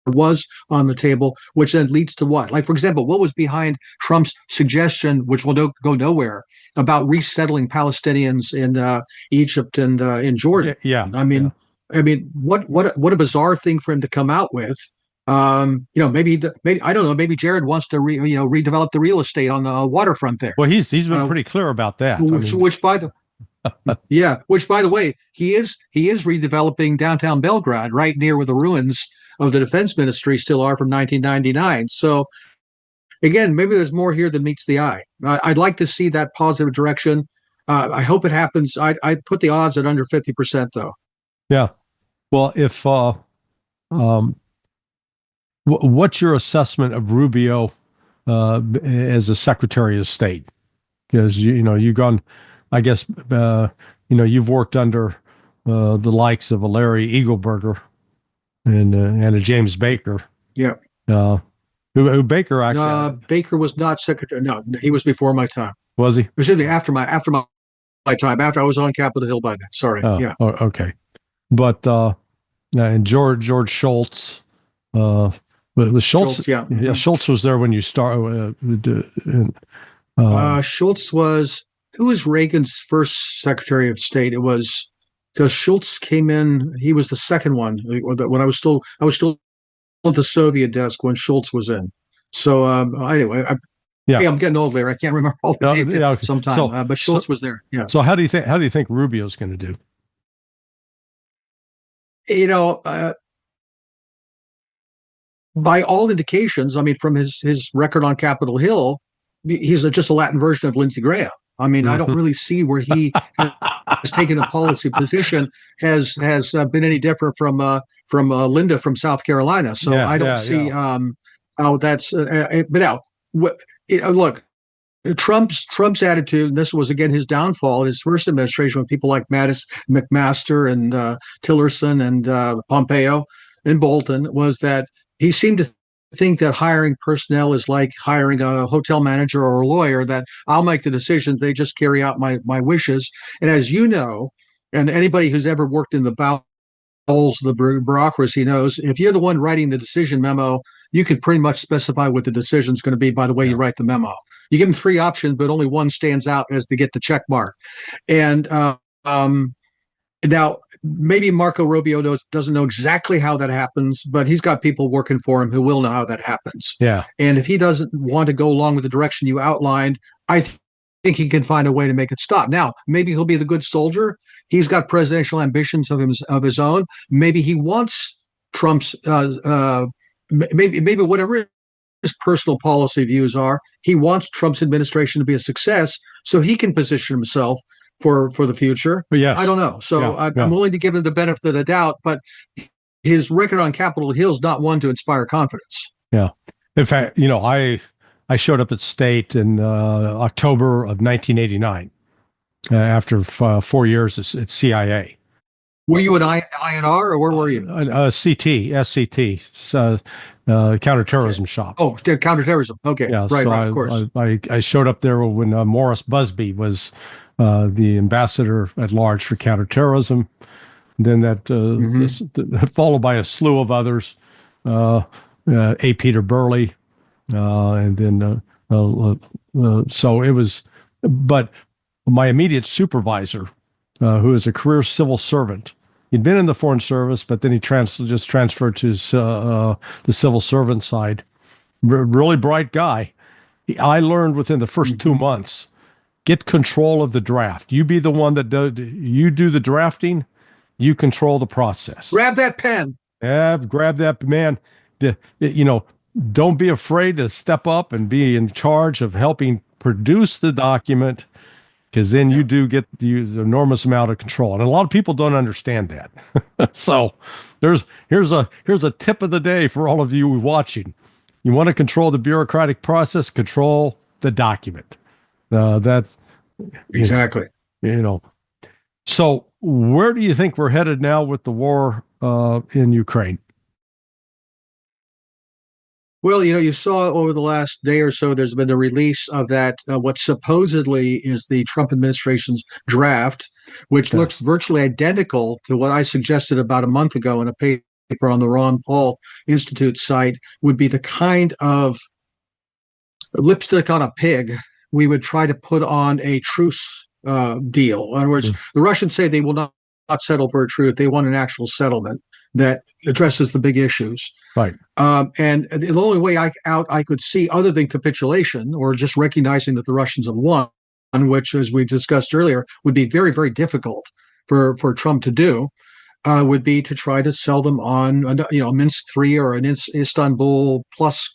was on the table, which then leads to what? Like, for example, what was behind Trump's suggestion, which will go nowhere, about resettling Palestinians in Egypt and in Jordan? I mean, what a bizarre thing for him to come out with. Maybe I don't know. Maybe Jared wants to redevelop the real estate on the waterfront there. Well, he's been pretty clear about that. Which by the way, he is redeveloping downtown Belgrade, right near where the ruins of the defense ministry still are from 1999. So again, maybe there's more here than meets the eye. I'd like to see that positive direction. I hope it happens. I'd put the odds at under 50%, though. Yeah. Well, if what's your assessment of Rubio as a Secretary of State? Because you've gone, I guess, you've worked under the likes of a Larry Eagleburger and a James Baker. Yeah. Who Baker actually? Baker was not secretary. No, he was before my time. Was he? It should be after my time. After I was on Capitol Hill by then. Sorry. Yeah. Oh, okay. But and George Shultz. Was Schultz? Yeah. Schultz was there when you started. Schultz was. Who was Reagan's first Secretary of State? It was because Schultz came in. He was the second one when I was still at the Soviet desk when Schultz was in. So anyway, I'm getting old there. I can't remember all the dates sometime. But Schultz was there. Yeah. So how do you think Rubio's going to do? By all indications, I mean, from his record on Capitol Hill, he's just a Latin version of Lindsey Graham. I mean, I don't really see where he has taken a policy position has been any different from Linda from South Carolina. So I don't see how that's. But now, look, Trump's attitude, and this was again his downfall in his first administration with people like McMaster and Tillerson and Pompeo and Bolton, was that he seemed to think that hiring personnel is like hiring a hotel manager or a lawyer, that I'll make the decisions, they just carry out my wishes. And as you know, and anybody who's ever worked in the bowels of the bureaucracy knows, if you're the one writing the decision memo, you can pretty much specify what the decision is going to be by the way you write the memo. You give them three options, but only one stands out as to get the check mark. And now, maybe Marco Rubio doesn't know exactly how that happens, but he's got people working for him who will know how that happens. Yeah. And if he doesn't want to go along with the direction you outlined, I think he can find a way to make it stop. Now, maybe he'll be the good soldier. He's got presidential ambitions of his own. Maybe he wants Trump's maybe whatever his personal policy views are, he wants Trump's administration to be a success so he can position himself for the future. Yes. I don't know. So I'm willing to give him the benefit of the doubt, but his record on Capitol Hill is not one to inspire confidence. Yeah. In fact, I showed up at State in October of 1989 after 4 years at CIA. Were you an INR or where were you? SCT, counterterrorism shop. Oh, counterterrorism. Okay. Yeah, right, so of course. I showed up there when Morris Busby was the ambassador at large for counterterrorism. Then that followed by a slew of others, A. Peter Burley, and then so it was. But my immediate supervisor, who is a career civil servant, he'd been in the Foreign Service, but then he just transferred to the civil servant side. really bright guy. I learned within the first 2 months, get control of the draft. You be the one that you do the drafting, you control the process. Grab that pen. Yeah, grab that, man. Don't be afraid to step up and be in charge of helping produce the document, because then you do get the enormous amount of control. And a lot of people don't understand that. So here's a tip of the day for all of you watching. You want to control the bureaucratic process, control the document. Exactly. So where do you think we're headed now with the war in Ukraine? Well, you saw over the last day or so, there's been the release of that, what supposedly is the Trump administration's draft, which looks virtually identical to what I suggested about a month ago in a paper on the Ron Paul Institute site, would be the kind of lipstick on a pig we would try to put on a truce deal. In other words, the Russians say they will not settle for a truce. They want an actual settlement that addresses the big issues. Right. And the only way I could see, other than capitulation or just recognizing that the Russians have won, which, as we discussed earlier, would be very, very difficult for Trump to do, would be to try to sell them on, a Minsk III or an Istanbul plus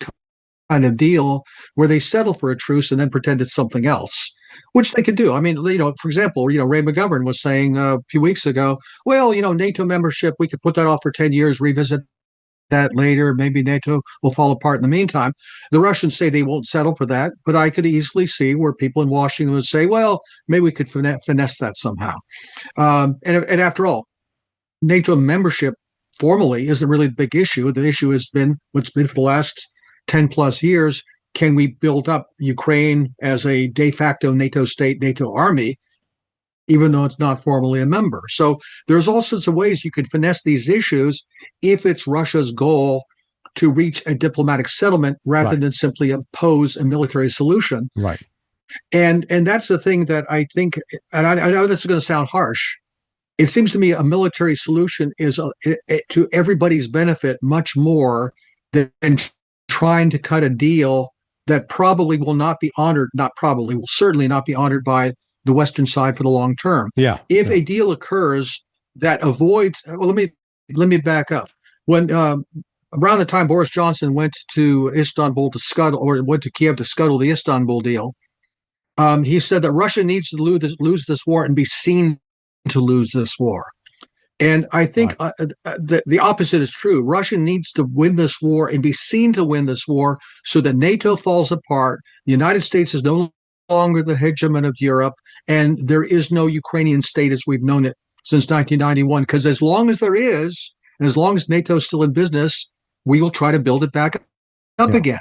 kind of deal where they settle for a truce and then pretend it's something else, which they could do. I mean, for example, Ray McGovern was saying a few weeks ago, well, NATO membership, we could put that off for 10 years, revisit that later. Maybe NATO will fall apart in the meantime. The Russians say they won't settle for that, but I could easily see where people in Washington would say, well, maybe we could finesse that somehow. And after all, NATO membership formally isn't really the big issue. The issue has been what's been for the last 10 plus years. Can we build up Ukraine as a de facto NATO state, NATO army, even though it's not formally a member? So there's all sorts of ways you could finesse these issues if it's Russia's goal to reach a diplomatic settlement rather than simply impose a military solution. Right. And that's the thing that I think, and I know this is going to sound harsh, it seems to me a military solution is to everybody's benefit much more than trying to cut a deal that probably will not be honored, will certainly not be honored by the Western side for the long term. Yeah. If a deal occurs that avoids, well, let me back up. When around the time Boris Johnson went to Istanbul to scuttle, or went to Kiev to scuttle the Istanbul deal, he said that Russia needs to lose this war and be seen to lose this war. And I think the opposite is true. Russia needs to win this war and be seen to win this war so that NATO falls apart. The United States is no longer the hegemon of Europe, and there is no Ukrainian state as we've known it since 1991. Because as long as there is, and as long as NATO is still in business, we will try to build it back up again.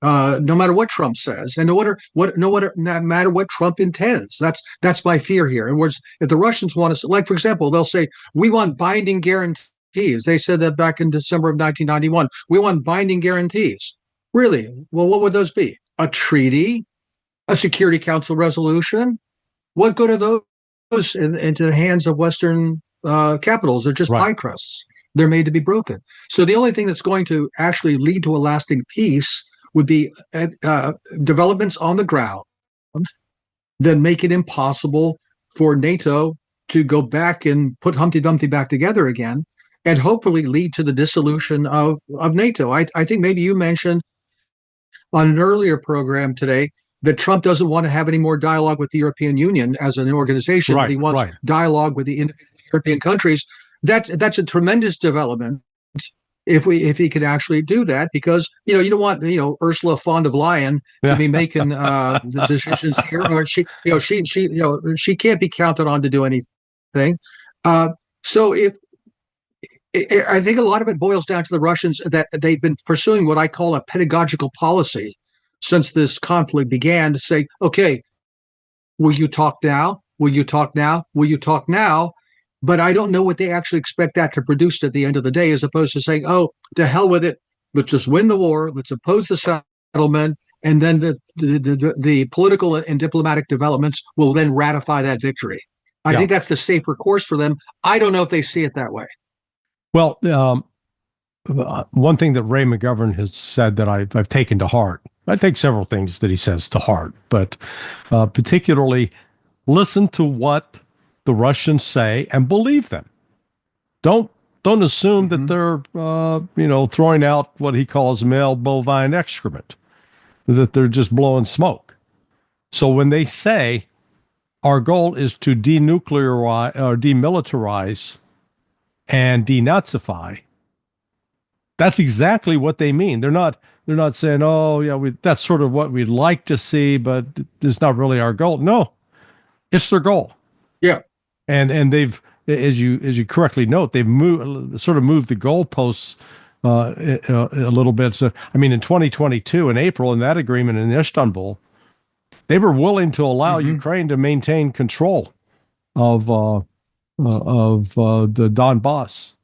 No matter what Trump says, and no matter what Trump intends. That's my fear here. In other words, if the Russians want to, like for example, they'll say we want binding guarantees. They said that back in December of 1991. We want binding guarantees. Really? Well, what would those be? A treaty, a Security Council resolution? What good are those into the hands of Western capitals? They're just pie crusts. They're made to be broken. So the only thing that's going to actually lead to a lasting peace would be developments on the ground that make it impossible for NATO to go back and put Humpty Dumpty back together again, and hopefully lead to the dissolution of NATO. I think maybe you mentioned on an earlier program today that Trump doesn't want to have any more dialogue with the European Union as an organization, but he wants dialogue with the European countries. That's a tremendous development. If he could actually do that, because you don't want Ursula von der Leyen to be making the decisions here, or she can't be counted on to do anything. So I think a lot of it boils down to the Russians, that they've been pursuing what I call a pedagogical policy since this conflict began, to say, okay, will you talk now? Will you talk now? Will you talk now? But I don't know what they actually expect that to produce at the end of the day, as opposed to saying, oh, to hell with it. Let's just win the war. Let's oppose the settlement. And then the political and diplomatic developments will then ratify that victory. I think that's the safer course for them. I don't know if they see it that way. Well, one thing that Ray McGovern has said that I've taken to heart. I take several things that he says to heart, but particularly listen to what the Russians say and believe them. Don't assume that they're throwing out what he calls male bovine excrement, that they're just blowing smoke. So when they say our goal is to denuclearize or demilitarize and denazify, that's exactly what they mean. They're not saying, oh yeah, that's sort of what we'd like to see, but it's not really our goal. No, it's their goal. Yeah. And they've, as you correctly note, they've moved the goalposts a little bit. So I mean, in 2022, in April, in that agreement in Istanbul, they were willing to allow Ukraine to maintain control of the Donbass,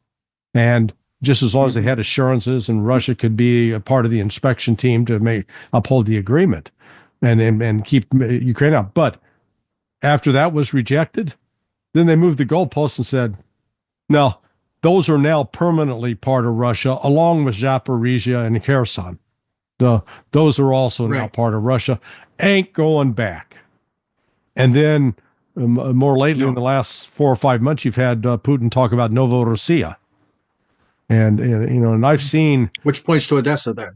and just as long as they had assurances and Russia could be a part of the inspection team to uphold the agreement and keep Ukraine out. But after that was rejected, then they moved the goalposts and said, no, those are now permanently part of Russia, along with Zaporizhia and Kherson. Those are also now part of Russia. Ain't going back. And then more lately, in the last 4 or 5 months, you've had Putin talk about Novorossiya. And I've seen, which points to Odessa then.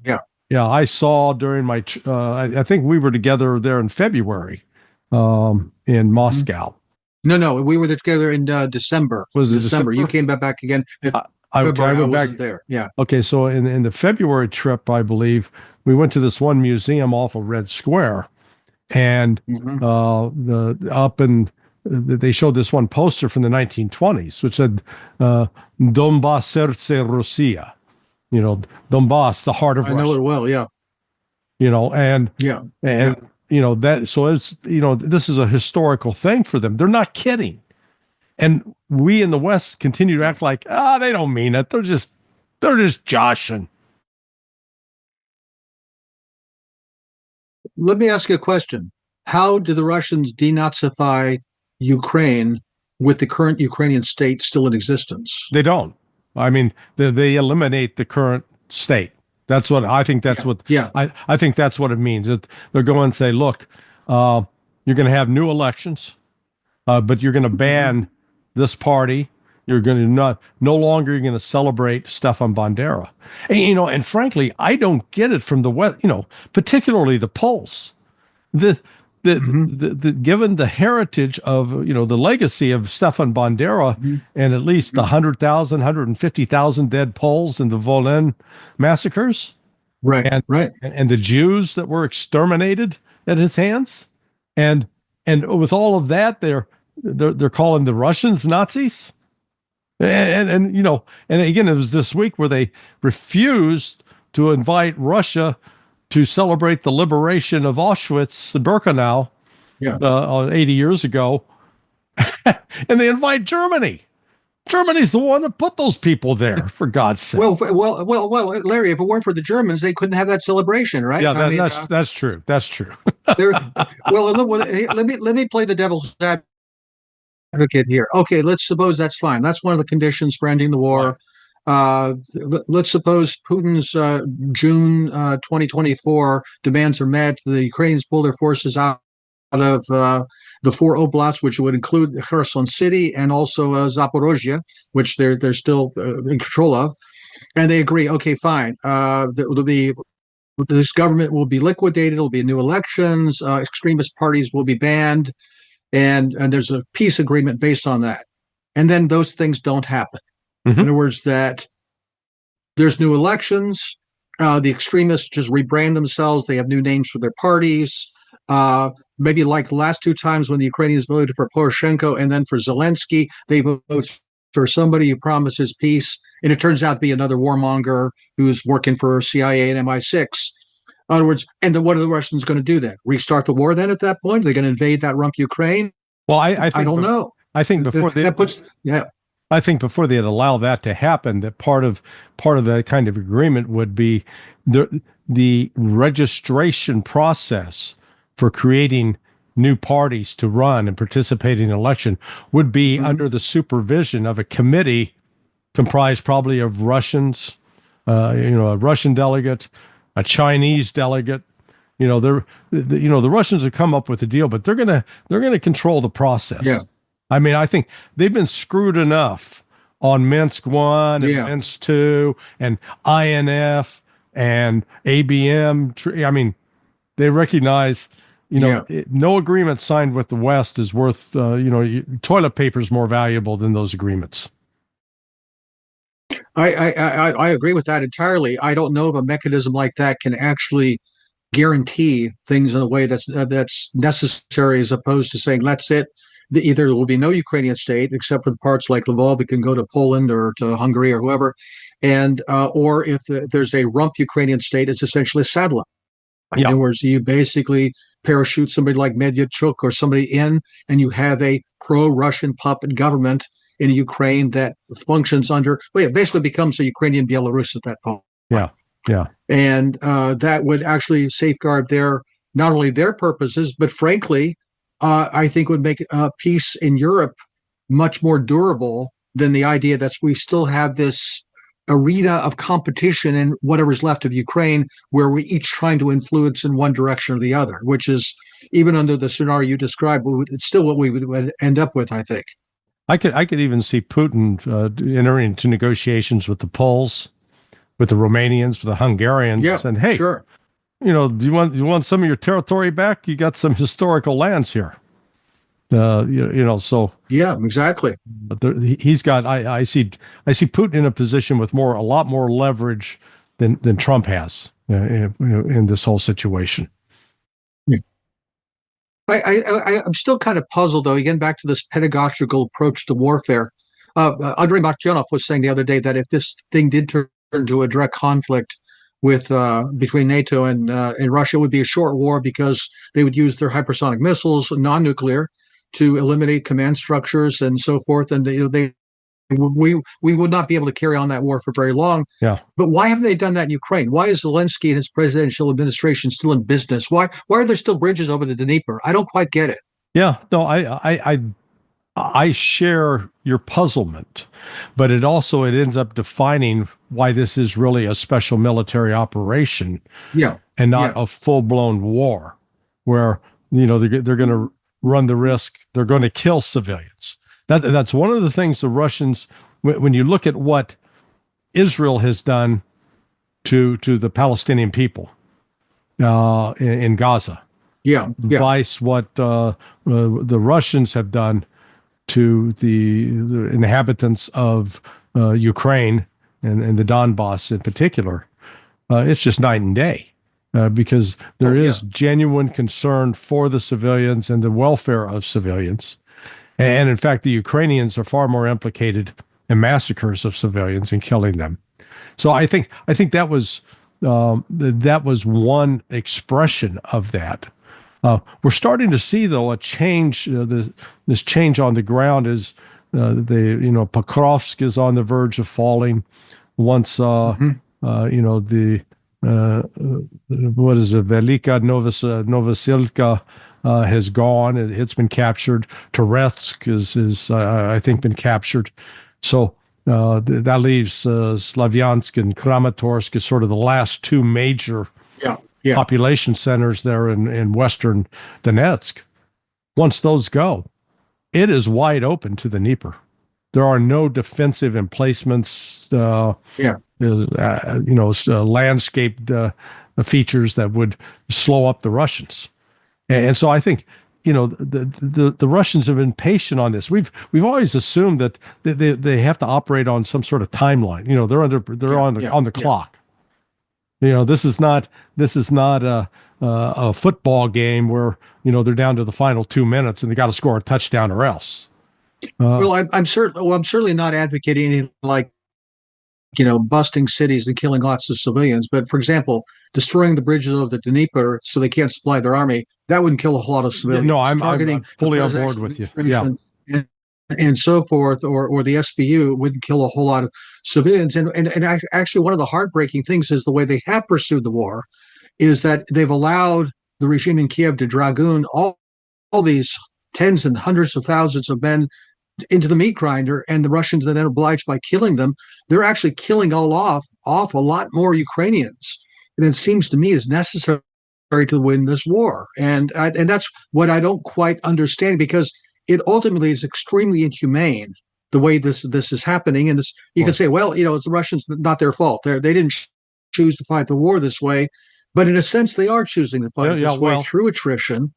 Yeah, I saw during my I think we were together there in February in Moscow. No, we were together in December. Was it December? You came back again. I went back there. Yeah. Okay, so in the February trip, I believe we went to this one museum off of Red Square, and they showed this one poster from the 1920s, which said "Donbass serce Russia," Donbass, the heart of Russia. I know it well, yeah. That. So it's this is a historical thing for them. They're not kidding, and we in the West continue to act like they don't mean it. They're just joshing. Let me ask you a question. How do the Russians denazify Ukraine with the current Ukrainian state still in existence? They don't. I mean, they eliminate the current state. That's what I think. I think that's what it means. They're going to say, look, you're going to have new elections, but you're going to ban this party. You're going to no longer you're going to celebrate Stefan Bandera. And frankly, I don't get it from the West. Particularly the Poles. Given the heritage of the legacy of Stefan Bandera and at least the 100,000, 150,000 dead Poles in the Volyn massacres, and the Jews that were exterminated at his hands, and with all of that, they're calling the Russians Nazis, and again, it was this week where they refused to invite Russia to celebrate the liberation of Auschwitz and Birkenau 80 years ago. And they invite Germany. Germany's the one that put those people there, for God's sake. Well, Larry, if it weren't for the Germans, they couldn't have that celebration, right? Yeah, that's true. That's true. Let me play the devil's advocate here. Okay, let's suppose that's fine. That's one of the conditions for ending the war. Let's suppose Putin's June 2024 demands are met. The Ukrainians pull their forces out of the 4 oblasts, which would include Kherson City and also Zaporozhye, which they're still in control of, and they agree. Okay, fine. This government will be liquidated. There'll be new elections. Extremist parties will be banned, and there's a peace agreement based on that. And then those things don't happen. In other words, that there's new elections. The extremists just rebrand themselves. They have new names for their parties. Maybe like the last 2 times when the Ukrainians voted for Poroshenko and then for Zelensky, they vote for somebody who promises peace, and it turns out to be another warmonger who's working for CIA and MI6. In other words, and then what are the Russians going to do then? Restart the war then at that point? Are they going to invade that rump Ukraine? Well, I don't know. I think before I think before they'd allow that to happen, that part of that kind of agreement would be the registration process for creating new parties to run and participate in an election would be under the supervision of a committee comprised probably of Russians, a Russian delegate, a Chinese delegate. The Russians have come up with a deal, but they're gonna control the process. Yeah. I mean, I think they've been screwed enough on Minsk One and Yeah. Minsk Two and INF and ABM. I mean, they recognize, Yeah. no agreement signed with the West is worth, toilet paper is more valuable than those agreements. I agree with that entirely. I don't know if a mechanism like that can actually guarantee things in a way that's necessary, as opposed to saying that's it. Either there will be no Ukrainian state except for the parts like Lvov, it can go to Poland or to Hungary or whoever, and or if there's a rump Ukrainian state, it's essentially a satellite. In other words, you basically parachute somebody like Medvedchuk or somebody in, and you have a pro-Russian puppet government in Ukraine that functions under. Well, it basically becomes a Ukrainian Belarus at that point. Yeah. And that would actually safeguard not only their purposes, but frankly, I think would make peace in Europe much more durable than the idea that we still have this arena of competition in whatever's left of Ukraine, where we're each trying to influence in one direction or the other, which is, even under the scenario you described, it's still what we would end up with, I think. I could even see Putin entering into negotiations with the Poles, with the Romanians, with the Hungarians, and hey, sure. Do you want some of your territory back? You got some historical lands here. So yeah, exactly. But he's got. I see Putin in a position with a lot more leverage than Trump has in this whole situation. Yeah. I'm still kind of puzzled, though. Again, back to this pedagogical approach to warfare. Andrei Martyanov was saying the other day that if this thing did turn into a direct conflict with between NATO and Russia, it would be a short war because they would use their hypersonic missiles, non-nuclear, to eliminate command structures and so forth, and we would not be able to carry on that war for very long. Yeah. But why haven't they done that in Ukraine? Why is Zelensky and his presidential administration still in business? Why are there still bridges over the Dnieper? I don't quite get it. Yeah. No, I share your puzzlement, but it ends up defining why this is really a special military operation, and not a full-blown war, where they're going to run the risk. They're going to kill civilians. That's one of the things the Russians, when you look at what Israel has done to the Palestinian people in Gaza, vice what the Russians have done to the inhabitants of Ukraine and the Donbass in particular, it's just night and day. Because there is genuine concern for the civilians and the welfare of civilians. And in fact, the Ukrainians are far more implicated in massacres of civilians and killing them. So I think that was one expression of that. We're starting to see, though, a change. This change on the ground is Pokrovsk is on the verge of falling. Once what is it? Velika Novosilka has gone. It's been captured. Toretsk is I think been captured. So that leaves Slavyansk and Kramatorsk as sort of the last two major population centers there in western Donetsk. Once those go, it is wide open to the Dnieper. There are no defensive emplacements. Landscaped features that would slow up the Russians. And so I think, the Russians have been patient on this. We've always assumed that they have to operate on some sort of timeline. They're on the clock. This is not a football game where they're down to the final 2 minutes and they got to score a touchdown or else. I'm certainly not advocating any busting cities and killing lots of civilians. But for example, destroying the bridges of the Dnieper so they can't supply their army, that wouldn't kill a whole lot of civilians. No, I'm fully on board with you. Yeah. And so forth, or the SBU wouldn't kill a whole lot of civilians. And actually, one of the heartbreaking things is the way they have pursued the war is that they've allowed the regime in Kiev to dragoon all these tens and hundreds of thousands of men into the meat grinder, and the Russians are then obliged by killing them. They're actually killing off a lot more Ukrainians than it seems to me is necessary to win this war. And that's what I don't quite understand, because it ultimately is extremely inhumane the way this is happening. And this, you can say, well, it's the Russians, not their fault. They didn't choose to fight the war this way, but in a sense, they are choosing to fight this way through attrition,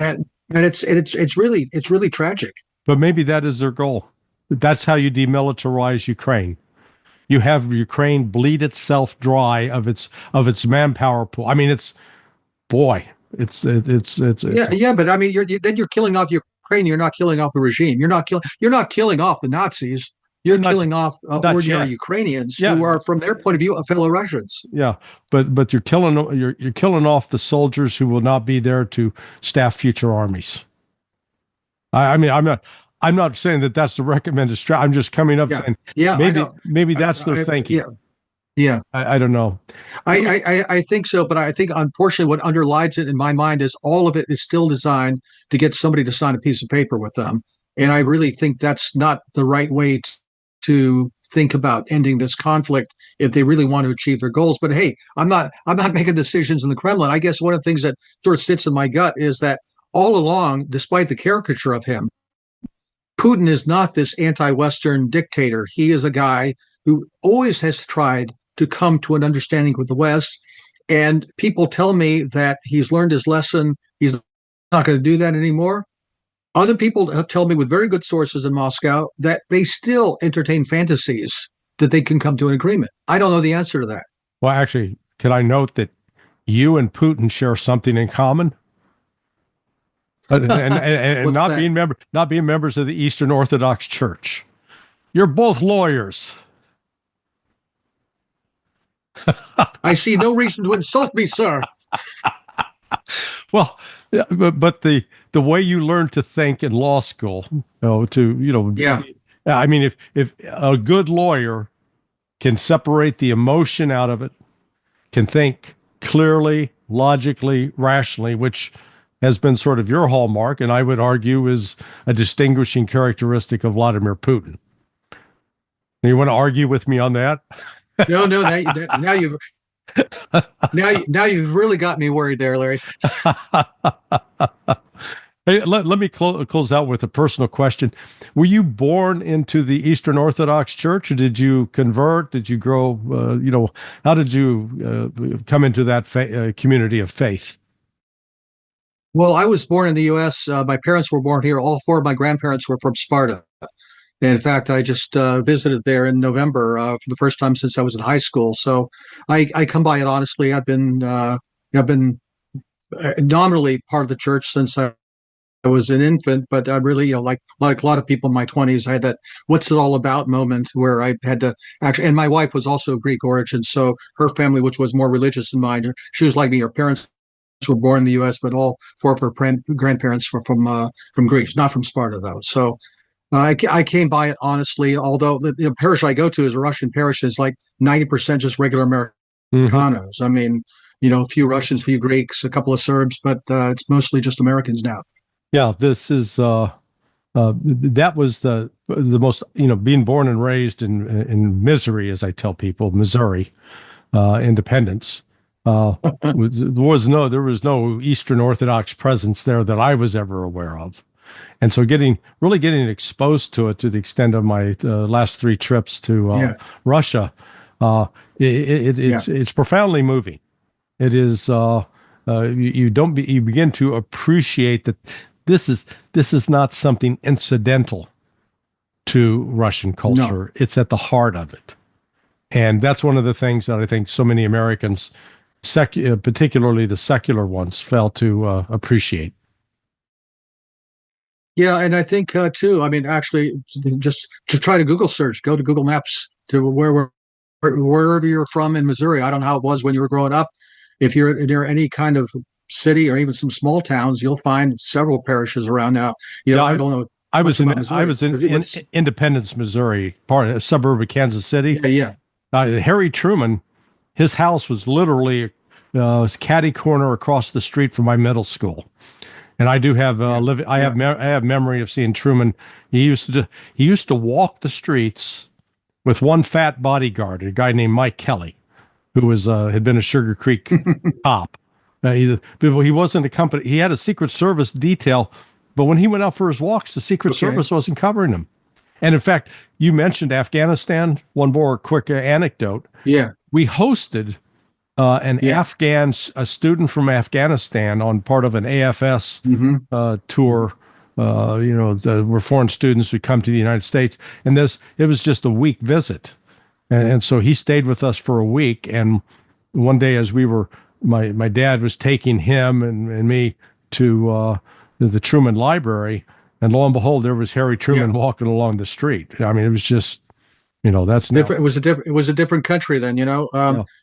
and it's really tragic. But maybe that is their goal. That's how you demilitarize Ukraine. You have Ukraine bleed itself dry of its manpower pool. I mean, it's but I mean, you're killing off Ukraine. You're not killing off the regime. You're not killing off the Nazis. You're killing off ordinary Ukrainians who are, from their point of view, fellow Russians. Yeah, but you're killing off the soldiers who will not be there to staff future armies. I mean, I'm not saying that that's the recommended strategy. I'm just coming up saying maybe that's their thinking. Yeah. I don't know. I think so, but I think unfortunately what underlies it in my mind is all of it is still designed to get somebody to sign a piece of paper with them. And I really think that's not the right way to think about ending this conflict if they really want to achieve their goals. But hey, I'm not making decisions in the Kremlin. I guess one of the things that sort of sits in my gut is that all along, despite the caricature of him, Putin is not this anti-Western dictator. He is a guy who always has tried to come to an understanding with the West. And people tell me that he's learned his lesson. He's not going to do that anymore. Other people tell me with very good sources in Moscow that they still entertain fantasies that they can come to an agreement. I don't know the answer to that. Well, actually, can I note that you and Putin share something in common? And not being members of the Eastern Orthodox Church. You're both lawyers. I see no reason to insult me, sir. Well, but the way you learn to think in law school, I mean, if a good lawyer can separate the emotion out of it, can think clearly, logically, rationally, which has been sort of your hallmark, and I would argue is a distinguishing characteristic of Vladimir Putin. You want to argue with me on that? No. Now you've really got me worried there, Larry. Hey, let me close out with a personal question. Were you born into the Eastern Orthodox Church, or did you convert? Did you grow? How did you come into that community of faith? Well, I was born in the U.S. My parents were born here. All four of my grandparents were from Sparta. And in fact, I just visited there in November for the first time since I was in high school. So I come by it honestly. I've been nominally part of the church since I was an infant, but I really, like a lot of people in my 20s, I had that "what's it all about" moment where I had to actually. And my wife was also Greek origin, so her family, which was more religious than mine, she was like me. Her parents were born in the U.S., but all four of her grandparents were from Greece, not from Sparta though. So. I came by it honestly, although the parish I go to is a Russian parish. It's like 90% just regular Americanos. I mean, a few Russians, a few Greeks, a couple of Serbs, but it's mostly just Americans now. Yeah, this is that was the most, being born and raised in misery, as I tell people, Missouri, independence. There was no Eastern Orthodox presence there that I was ever aware of. And so getting exposed to it to the extent of my last 3 trips to Russia, it's profoundly moving. It is you begin to appreciate that this is not something incidental to Russian culture. No. It's at the heart of it. And that's one of the things that I think so many Americans, particularly the secular ones, fail to appreciate. Yeah, and I think too. I mean, actually, just to try to Google search, go to Google Maps to wherever you're from in Missouri. I don't know how it was when you were growing up. If you're near any kind of city or even some small towns, you'll find several parishes around now. I don't know. I was in Independence, Missouri, a suburb of Kansas City. Yeah. Harry Truman, his house was literally catty corner across the street from my middle school. And I do have I have memory of seeing Truman. He used to walk the streets with one fat bodyguard, a guy named Mike Kelly, who was had been a Sugar Creek cop. He wasn't a company. He had a Secret Service detail, but when he went out for his walks, the Secret Service wasn't covering him. And in fact, you mentioned Afghanistan. One more quick anecdote. Yeah, we hosted a student from Afghanistan on part of an AFS tour. Where foreign students would come to the United States, and it was just a week visit, and so he stayed with us for a week. And one day, as my dad was taking him and me to the Truman Library, and lo and behold, there was Harry Truman walking along the street. I mean, it was just, that's different. It was a different country then.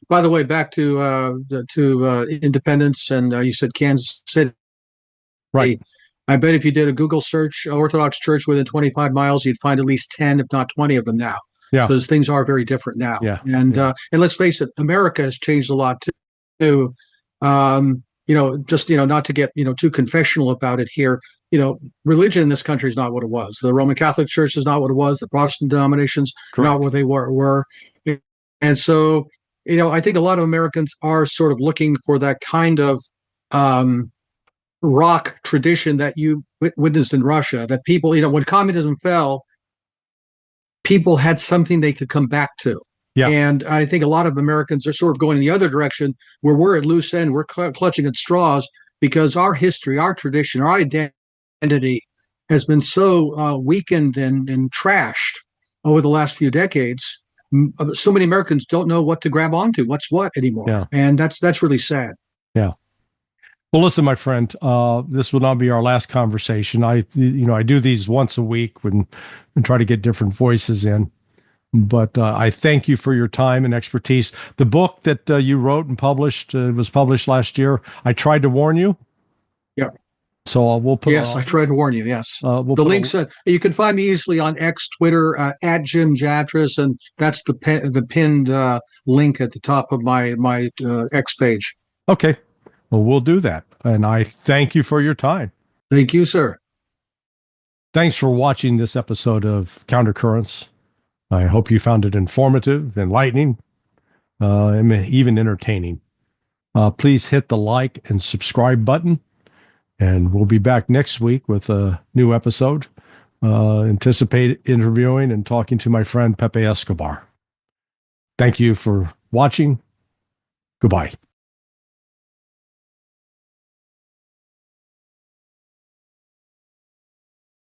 By the way, back to independence, and you said Kansas City, right? I bet if you did a Google search, Orthodox Church within 25 miles, you'd find at least 10, if not 20 of them now. Yeah. So things are very different now. Yeah. And let's face it, America has changed a lot too. Not to get, too confessional about it here. Religion in this country is not what it was. The Roman Catholic Church is not what it was. The Protestant denominations are not what they were. And so, I think a lot of Americans are sort of looking for that kind of rock tradition that you witnessed in Russia, that people, when communism fell, people had something they could come back to. Yeah. And I think a lot of Americans are sort of going in the other direction, where we're at loose end, we're clutching at straws, because our history, our tradition, our identity has been so weakened and trashed over the last few decades. So many Americans don't know what to grab onto, what's what anymore. Yeah. And that's really sad. Yeah. Well, listen, my friend, this will not be our last conversation. I do these once a week and try to get different voices in. But I thank you for your time and expertise. The book that you wrote and published was published last year. I tried to warn you. Yeah. So we'll put. Yes, I tried to warn you. Yes. The links. You can find me easily on X, Twitter, at Jim Jatras, and that's the pinned link at the top of my X page. Okay. Well, we'll do that. And I thank you for your time. Thank you, sir. Thanks for watching this episode of Countercurrents. I hope you found it informative, enlightening, and even entertaining. Please hit the like and subscribe button, and we'll be back next week with a new episode. Anticipate interviewing and talking to my friend Pepe Escobar. Thank you for watching. Goodbye.